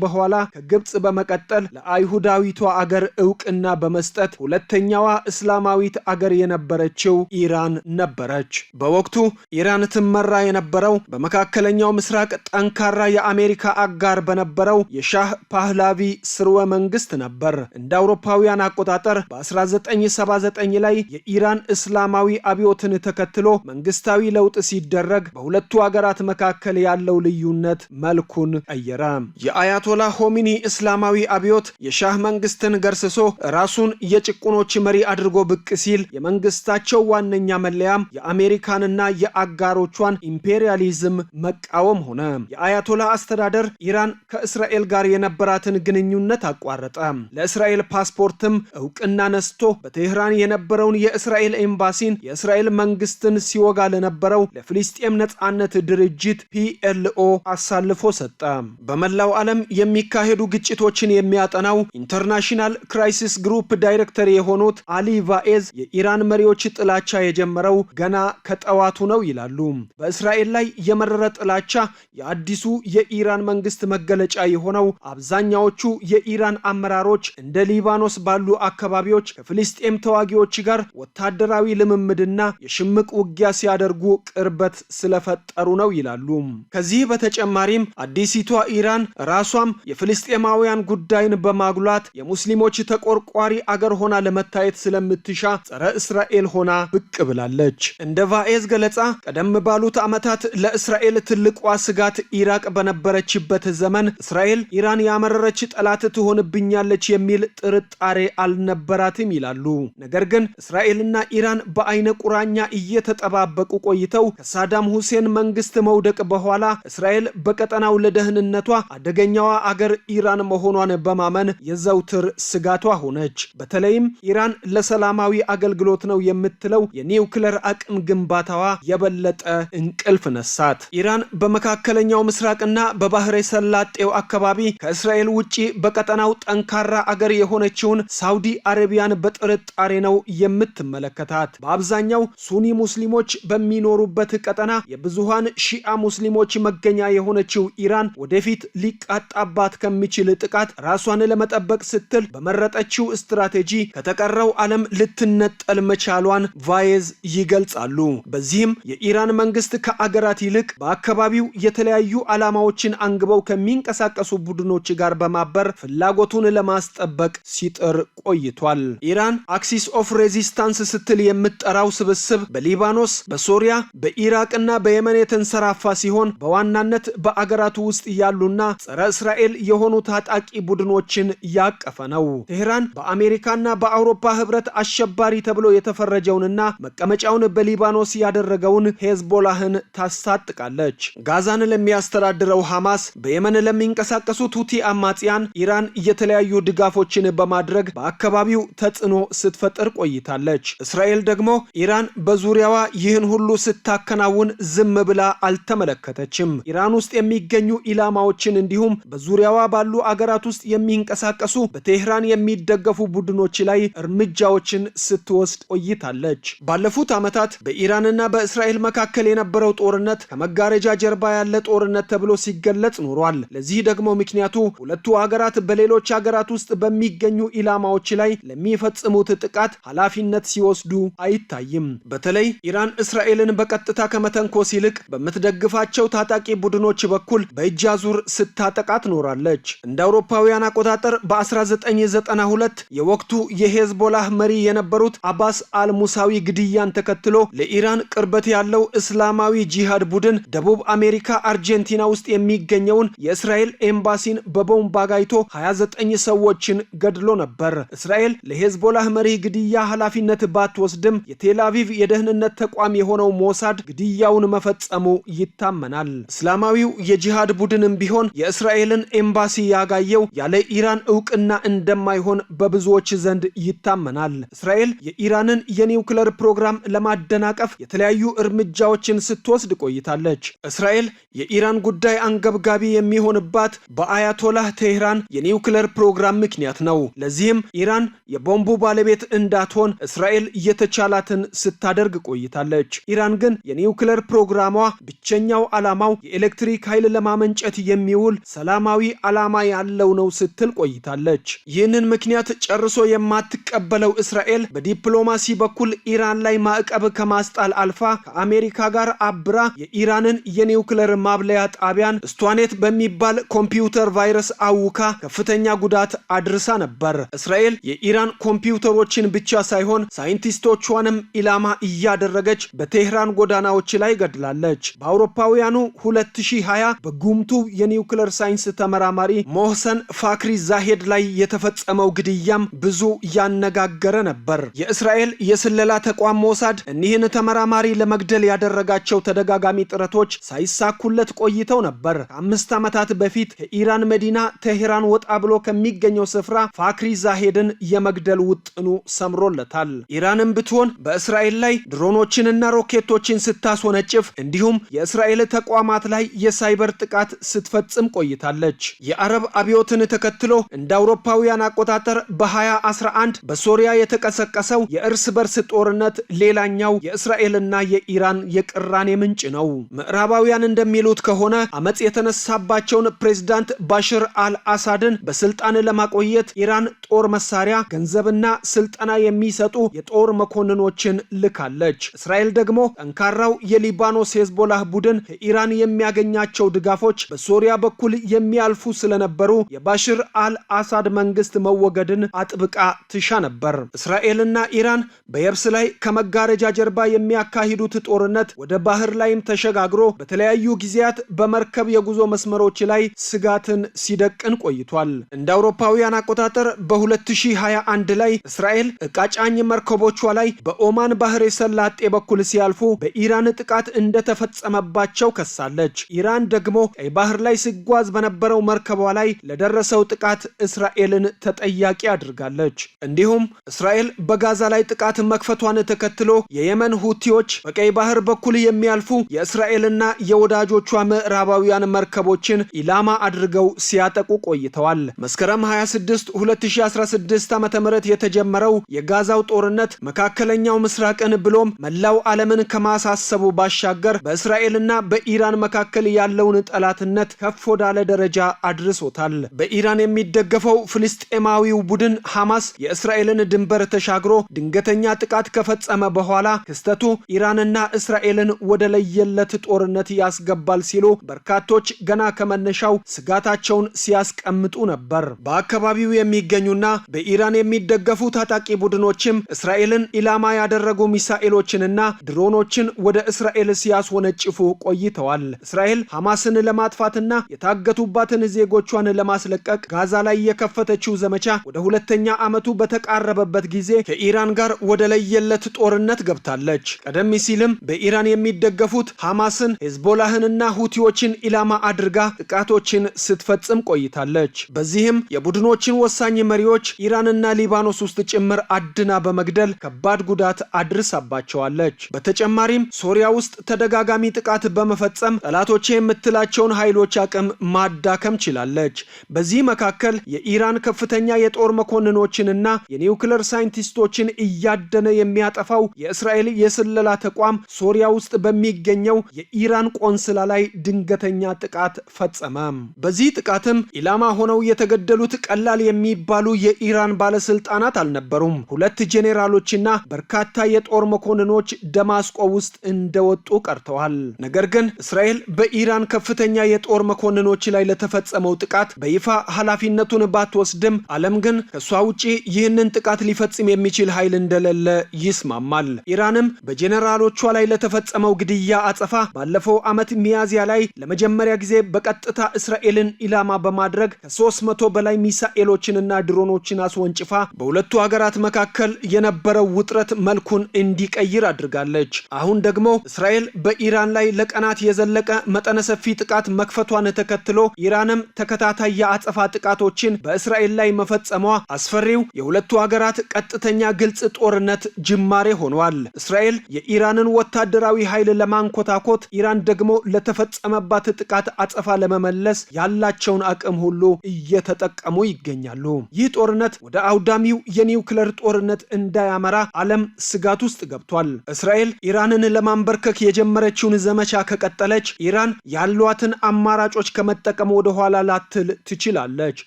በኋላ ከግብጽ በመቀጠል ለአይሁዳዊቷ አገር ዕውቅና በመስጠት ሁለተኛዋ እስላማዊት አገር የነበረችው ኢራን ነበረች። በወቅቱ ኢራን ትመራ የነበረው በመካከለኛው ምስራቅ ጠንካራ የአሜሪካ አጋር በነበረው የሻህ ፓህላቪ ስርወ መንግስት ነበር። እንደ አውሮፓውያን አቆጣጠር በ1979 ላይ የኢራን እስላማዊ አብዮትን ተከትሎ መንግስታዊ ለውጥ ሲደረግ በሁለቱ አገራት መካከል ያለው ልዩነት መልኩን ቀየረ። የአያቶላ ሆሚኒ እስላማዊ አብዮት የሻህ መንግስትን ገርስሶ ራሱን የጭቁኖች መሪ አድርጎ ብቅ ሲል የመንግስታቸው ዋነኛ መለያም የአሜሪካንና የአጋሮቿን ኢምፔሪያሊዝም መቃወም ሆነ። የአያቶላ አስተዳደር ኢራን ከእስራኤል ጋር የነበራትን ግንኙነት አቋረጠ። ለእስራኤል ፓስፖርትም ዕውቅና ነስቶ በቴህራን የነበረውን የእስራኤል ኤምባሲን የእስራኤል መንግስትን ሲወጋ ለነበረው ለፍልስጤም ነጻነት ድርጅት PLO አሳልፎ ሰጠ። በመላው ዓለም የሚካሄዱ ግጭቶችን የሚያጠናው ኢንተርናሽናል ክራይሲስ ግሩፕ ዳይሬክተር የሆኑት አሊ ቫኤዝ የኢራን መሪዎች ጥላቻ የጀመረው ገና ከጠዋቱ ነው ይላሉ። በእስራኤል ላይ የመረረ ጥላቻ የአዲሱ የኢራን መንግስት መገለጫ የሆነው አብዛኛዎቹ የኢራን አመራሮች እንደ ሊባኖስ ባሉ አካባቢዎች ከፍልስጤም ተዋጊዎች ጋር ወታደራዊ ልምምድና የሽምቅ ውጊያ ሲያደርጉ ቅርበት ስለፈጠሩ ነው ይላሉ። ከዚህ በተጨማሪም አዲሲቷ ኢራን ራሷም የፍልስጤማውያን ጉዳይን በማጉላት የሙስሊሞች ተቆርቋሪ አገር ሆና ለመታየት ስለምትሻ ጸረ እስራኤል ሆና ብቅ ብላለች። እንደ ቫኤዝ ገለጻ ቀደም ባሉት ዓመታት ለእስራኤል ትልቋ ስጋት ኢራቅ በነበረችበት ዘመን እስራኤል ኢራን ያመረረች ጠላት ትሆንብኛለች የሚል ጥርጣሬ አልነበራትም ይላሉ። ነገር ግን እስራኤልና ኢራን በአይነ ቁራኛ እየተጠባበቁ ቆይተው ከሳዳም ሁሴን መንግስት መውደቅ በኋላ እስራኤል በቀጠናው ለደህንነቷ አደገኛዋ አገር ኢራን መሆኗን በማመን የዘውትር ስጋቷ ሆነች። በተለይም ኢራን ለሰላማዊ አገልግሎት ነው የምትለው የኒውክሌር አቅም ግንባታዋ የበለጠ እንቅልፍ ነሳት። ኢራን በመካከለኛው ምስራቅና በባህረ ሰላጤው አካባቢ ከእስራኤል ውጪ በቀጠናው ጠንካራ አገር የሆነችውን ሳውዲ አረቢያን በጥርጣሬ ነው የምትመለከታት። በአብዛኛው ሱኒ ሙስሊሞች በሚኖሩበት ቀጠና የብዙሃን ሺአ ሙስሊሞች መገኛ የሆነችው ኢራን ወደፊት ሊቃጣባት ከሚችል ጥቃት ራሷን ለመጠበቅ ስትል በመረጠችው ስትራቴጂ ከተቀረው ዓለም ልትነጠል መቻሏን ቫኤዝ ይገልጻሉ። በዚህም የኢራን መንግስት ከአገራት ይልቅ በአካባቢው የተለያዩ ዓላማዎችን አንግበው ከሚንቀሳቀሱ ቡድኖች ጋር በማበር ፍላጎቱን ለማስጠበቅ ሲጥር ቆይቷል። ኢራን አክሲስ ኦፍ ሬዚስታንስ ስትል የምትጠራው ስብስብ በሊባኖስ፣ በሶሪያ፣ በኢራቅና በየመን የተንሰራፋ ሲሆን በዋናነት በአገራቱ ውስጥ ያሉና ጸረ እስራኤል የሆኑ ታጣቂ ቡድኖችን ያቀፈ ነው። ቴህራን በአሜሪካና በአውሮፓ ህብረት አሸባሪ ተብሎ የተፈረጀውንና መቀመጫውን በሊባኖስ ያደረገውን ሄዝቦላህን ታስታጥቃለች። ጋዛን ለሚያስተዳድረው ሐማስ፣ በየመን ለሚንቀሳቀሱት ሁቲ አማጽያን ኢራን የተለያዩ ድጋፎችን በማድረግ በአካባቢው ተጽዕኖ ስትፈጥር ቆይታለች። እስራኤል ደግሞ ኢራን በዙሪያዋ ይህን ሁሉ ስታከናውን ዝም ብላ አልተመለከተችም። ኢራን ውስጥ የሚገኙ ኢላማዎችን እንዲሁም በዙሪያዋ ባሉ አገራት ውስጥ የሚንቀሳቀሱ በቴህራን የሚደገፉ ቡድኖች ላይ እርምጃዎችን ስትወስድ ቆይታለች። ባለፉት ዓመታት በኢራንና በእስራኤል መካከል የነበረው ጦርነት ከመጋረጃ ጀርባ ያለ ጦርነት ተብሎ ሲገለጽ ኖሯል። ለዚህ ደግሞ ምክንያቱ ሁለቱ ሀገራት በሌሎች ሀገራት ውስጥ በሚገኙ ኢላማዎች ላይ ለሚፈጽሙት ጥቃት ኃላፊነት ሲወስዱ አይታይም። በተለይ ኢራን እስራኤልን በቀጥታ ከመተንኮስ ይልቅ በምትደግፋቸው ታጣቂ ቡድኖች በኩል በእጅ አዙር ስታጠቃት ኖራለች። እንደ አውሮፓውያን አቆጣጠር በ1992 የወቅቱ የሄዝቦላህ መሪ የነበሩት አባስ አልሙሳዊ ግድያን ተከትሎ ለኢራን ቅርበት ያለው እስላማዊ ጂሃድ ቡድን ደቡብ አሜሪካ አርጀንቲና ውስጥ የሚገኘውን የእስራኤል ኤምባሲን በቦምብ አጋይቶ 29 ሰዎችን ገድሎ ነበር። እስራኤል ለሄዝቦላህ መሪ ግድያ ኃላፊነት ባትወስድም የቴል አቪቭ የደህንነት ተቋም የሆነው ሞሳድ ግድያውን መፈጸሙ ይታመናል። እስላማዊው የጂሃድ ቡድንም ቢሆን የእስራኤልን ኤምባሲ ያጋየው ያለ ኢራን ዕውቅና እንደማይሆን በብዙዎች ዘንድ ይታመናል። እስራኤል የኢራንን የኒውክሌር ፕሮግራም ለማደናቀፍ የተለያዩ እርምጃዎችን ስትወስድ ቆይታለች። እስራኤል የኢራን ጉዳይ አንገብጋቢ የሚሆንባት በአያቶላህ ቴህራን የኒውክሌር ፕሮግራም ምክንያት ነው። ለዚህም ኢራን የቦምቡ ባለቤት እንዳትሆን እስራኤል የተቻላትን ስታደርግ ቆይታለች። ኢራን ግን የኒውክሌር ፕሮግራሟ ብቸኛው ዓላማው የኤሌክትሪክ ኃይል ለማመንጨት የሚውል ሰላማዊ ዓላማ ያለው ነው ስትል ቆይታለች። ይህንን ምክንያት ጨርሶ የማትቀበለው እስራኤል በዲፕሎማሲ በኩል ኢራን ላይ ማዕቀብ ከማስጣል አልፋ ከአሜሪካ ጋር አብራ የኢራንን የኒውክሌር ማብለያ ጣቢያን ስቷኔት በሚባል ኮምፒውተር ቫይረስ አውካ ከፍተኛ ጉዳት አድርሳ ነበር። እስራኤል የኢራን ኮምፒውተሮችን ብቻ ሳይሆን ሳይንቲስቶቿንም ኢላማ እያደረገች በቴህራን ጎዳናዎች ላይ ገድላለች። በአውሮፓውያኑ 2020 በጉምቱ የኒውክሌር ሳይንስ ተመራማሪ ሞህሰን ፋክሪ ዛሄድ ላይ የተፈጸመው ግድያም ብዙ ያነጋገረ ነበር። የእስራኤል የስለላ ተቋም ሞሳድ እኒህን ተመራማሪ ለመግደል ያደረጋቸው ተደጋጋሚ ጥረቶች ሳይሳኩለት ቆይተው ነበር። ከ5 ዓመታት በፊት ከኢራን መዲና ቴህራን ወጣ ብሎ ከሚገኘው ስፍራ ፋክሪ ዛሄድን የመግደል ውጥኑ ሰምሮለታል። ኢራንም ብትሆን በእስራኤል ላይ ድሮኖችንና ሮኬቶችን ስታስወነጭፍ እንዲሁም የእስራኤል ተቋማት ላይ የሳይበር ጥቃት ስትፈጽም ቆይታለች። የአረብ አብዮትን ተከትሎ እንደ አውሮፓውያን አቆጣጠር በ2011 በሶሪያ የተቀሰቀሰው የእርስ በርስ ጦርነት ሌላኛው የእስራኤልና የኢራን የቅራኔ ምንጭ ነው። ምዕራባውያን እንደሚሉት ከሆነ አመጽ የተነሳባቸውን ፕሬዝዳንት ባሽር አልአሳድን በስልጣን ለማቆየት ኢራን ጦር መሳሪያ፣ ገንዘብና ስልጠና የሚሰጡ የጦር መኮንኖችን ልካለች። እስራኤል ደግሞ ጠንካራው የሊባኖስ ሄዝቦላህ ቡድን ከኢራን የሚያገኛቸው ድጋፎች በሶሪያ በኩል የሚያልፉ ስለነበሩ የባሽር አልአሳድ መንግስት መወገድን አጥብቃ ትሻ ነበር። እስራኤልና ኢራን በየብስ ላይ ከመጋረጃ ጀርባ የሚያካሂዱት ጦርነት ወደ ባህር ላይም ተሸጋግሮ በተለያዩ ጊዜያት በመርከብ የጉዞ መስመሮች ላይ ስጋትን ሲደቅን ቆይቷል። እንደ አውሮፓውያን አቆጣጠር በ2021 ላይ እስራኤል ዕቃጫኝ መርከቦቿ ላይ በኦማን ባህር የሰላጤ በኩል ሲያልፉ በኢራን ጥቃት እንደተፈጸመባቸው ከሳለች። ኢራን ደግሞ ቀይ ባህር ላይ ሲጓዝ በነበረው መርከቧ ላይ ለደረሰው ጥቃት እስራኤልን ተጠያቂ አድርጋለች። እንዲሁም እስራኤል በጋዛ ላይ ጥቃት መክፈቷን ተከትሎ የየመን ሁቲዎች በቀይ ባህር በኩል የሚያልፉ የእስራኤልና የወዳጆቿ ምዕራባውያን መርከቦችን ኢላማ አድርገው ሲያጠቁ ቆይተዋል። መስከረም 26 2016 ዓ.ም የተጀመረው የጋዛው ጦርነት መካከለኛው ምስራቅን ብሎም መላው ዓለምን ከማሳሰቡ ባሻገር በእስራኤልና በኢራን መካከል ያለውን ጠላትነት ከፍ ወዳለ ደረጃ አድርሶታል። በኢራን የሚደገፈው ፍልስጤማዊው ቡድን ሐማስ የእስራኤልን ድንበር ተሻግሮ ድንገተኛ ጥቃት ከፈጸመ በኋላ ክስተቱ ኢራንና እስራኤልን ወደ ለየለት ጦርነት ያስገባል ሲሉ በርካቶች ገና ከመነሻው ስጋታቸውን ሲያስቀምጡ ነበር። በአካባቢው የሚገኙና በኢራን የሚደገፉ ታጣቂ ቡድኖችም እስራኤልን ኢላማ ያደረጉ ሚሳኤሎችንና ድሮኖችን ወደ እስራኤል ሲያስወነጭፉ ቆይተዋል። እስራኤል ሐማስን ለማጥፋትና የታገቱባትን ዜጎቿን ለማስለቀቅ ጋዛ ላይ የከፈተችው ዘመቻ ወደ ሁለተኛ ዓመቱ በተቃረበበት ጊዜ ከኢራን ጋር ወደ ለየለት ጦርነት ገብታለች። ቀደም ሲልም በኢራን የሚደገፉት ሐማስን፣ ሄዝቦላህንና ሁቲዎችን ኢላማ አድርጋ ጥቃቶችን ስትፈጽም ቆይታለች። በዚህም የቡድኖችን ወሳኝ መሪዎች ኢራንና ሊባኖስ ውስጥ ጭምር አድና በመግደል ከባድ ጉዳት አድርሳባቸዋለች። በተጨማሪም ሶሪያ ውስጥ ተደጋጋሚ ጥቃት በመፈጸም ጠላቶች የምትላቸውን ኃይሎች አቅም ማዳከም ችላለች። በዚህ መካከል የኢራን ከፍተኛ የጦር መኮንኖችንና የኒውክሌር ሳይንቲስቶችን እያደነ የሚያጠፋው የእስራኤል የስለላ ተቋም ሶሪያ ውስጥ በሚገኘው የኢራን ቆንስላ ላይ ድንገተኛ ጥቃት ፈጸመ። በዚህ ጥቃትም ኢላማ ሆነው የተገደሉት ቀላል የሚባሉ የኢራን ባለስልጣናት አልነበሩም። 2 ጄኔራሎችና በርካታ የጦር መኮንኖች ደማስቆ ውስጥ እንደወጡ ቀርተዋል። ነገር ግን እስራኤል በኢራን ከፍተኛ የጦር መኮንኖች ላይ ለተፈጸመው ጥቃት በይፋ ኃላፊነቱን ባትወስድም ዓለም ግን ከሷ ውጪ ይህንን ጥቃት ሊፈጽም የሚችል ኃይል እንደሌለ ይስማማል። ኢራንም በጄኔራሎቿ ላይ ለተፈጸመው ግድያ አጸፋ ባለፈው ዓመት ሚያዝያ ላይ ለመጀመሪያ ጊዜ በቀጥታ እስራኤልን ኢላማ በማድረግ ከ300 በላይ ሚሳኤሎችንና ድሮኖችን አስወንጭፋ በሁለቱ ሀገራት መካከል የነበረው ውጥረት መልኩን እንዲቀይር አድርጋለች። አሁን ደግሞ እስራኤል በኢራን ላይ ለቀናት የዘለቀ መጠነ ሰፊ ጥቃት መክፈቷን ተከትሎ ኢራንም ተከታታይ የአጸፋ ጥቃቶችን በእስራኤል ላይ መፈጸሟ አስፈሪው የሁለቱ ሀገራት ቀጥተኛ ግልጽ ጦርነት ጅማሬ ሆኗል። እስራኤል የኢራንን ወታደራዊ ኃይል ለማንኮታኮት፣ ኢራን ደግሞ ለተፈጸመባት ጥቃት አጸፋ ለመመለስ ያላቸውን አቅም ሁሉ እየተጠቀሙ ይገኛሉ። ይህ ጦርነት ወደ አውዳሚው የኒውክሌር ጦርነት እንዳያመራ ዓለም ስጋት ውስጥ ገብቷል። እስራኤል ኢራንን ለማንበርከክ የጀመረችውን ዘመቻ ከቀጠለች ኢራን ያሏትን አማራጮች ከመጠቀም ወደ ኋላ ላትል ትችላለች።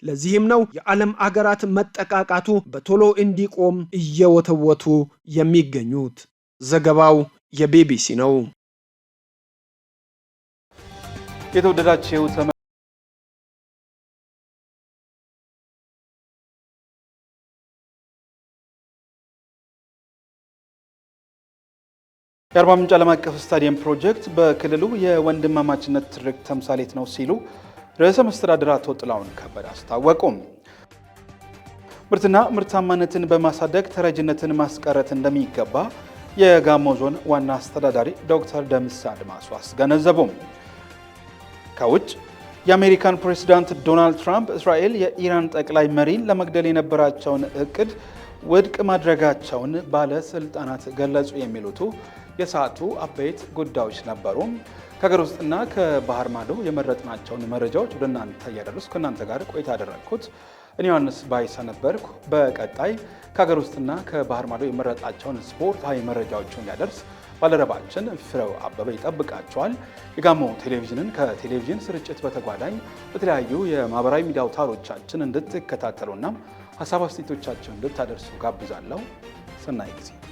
ለዚህም ነው የዓለም አገራት መጠቃቃቱ በቶሎ እንዲቆም እየወተወቱ የሚገኙት። ዘገባው የቢቢሲ ነው። የተወደዳችሁ የአርባ ምንጭ ዓለም አቀፍ ስታዲየም ፕሮጀክት በክልሉ የወንድማማችነት ትርክት ተምሳሌት ነው ሲሉ ርዕሰ መስተዳድር አቶ ጥላሁን ከበደ አስታወቁ። ምርትና ምርታማነትን በማሳደግ ተረጅነትን ማስቀረት እንደሚገባ የጋሞ ዞን ዋና አስተዳዳሪ ዶክተር ደምሳ አድማሱ አስገነዘቡ። ከውጭ የአሜሪካን ፕሬዝዳንት ዶናልድ ትራምፕ እስራኤል የኢራን ጠቅላይ መሪን ለመግደል የነበራቸውን እቅድ ውድቅ ማድረጋቸውን ባለስልጣናት ገለጹ። የሚሉት የሰዓቱ አበይት ጉዳዮች ነበሩ። ከሀገር ውስጥና ከባህር ማዶ የመረጥናቸውን መረጃዎች ወደ እናንተ እያደረስኩ ከእናንተ ጋር ቆይታ ያደረግኩት እኔ ዮሐንስ ባይሳ ነበርኩ። በቀጣይ ከሀገር ውስጥና ከባህር ማዶ የመረጣቸውን ስፖርታዊ መረጃዎችን ሊያደርስ ባልደረባችን ፍሬው አበበ ይጠብቃቸዋል። የጋሞ ቴሌቪዥንን ከቴሌቪዥን ስርጭት በተጓዳኝ በተለያዩ የማህበራዊ ሚዲያ አውታሮቻችን እንድትከታተሉና ሀሳብ አስተያየቶቻችሁን እንድታደርሱ ጋብዛለሁ። ሰናይ ጊዜ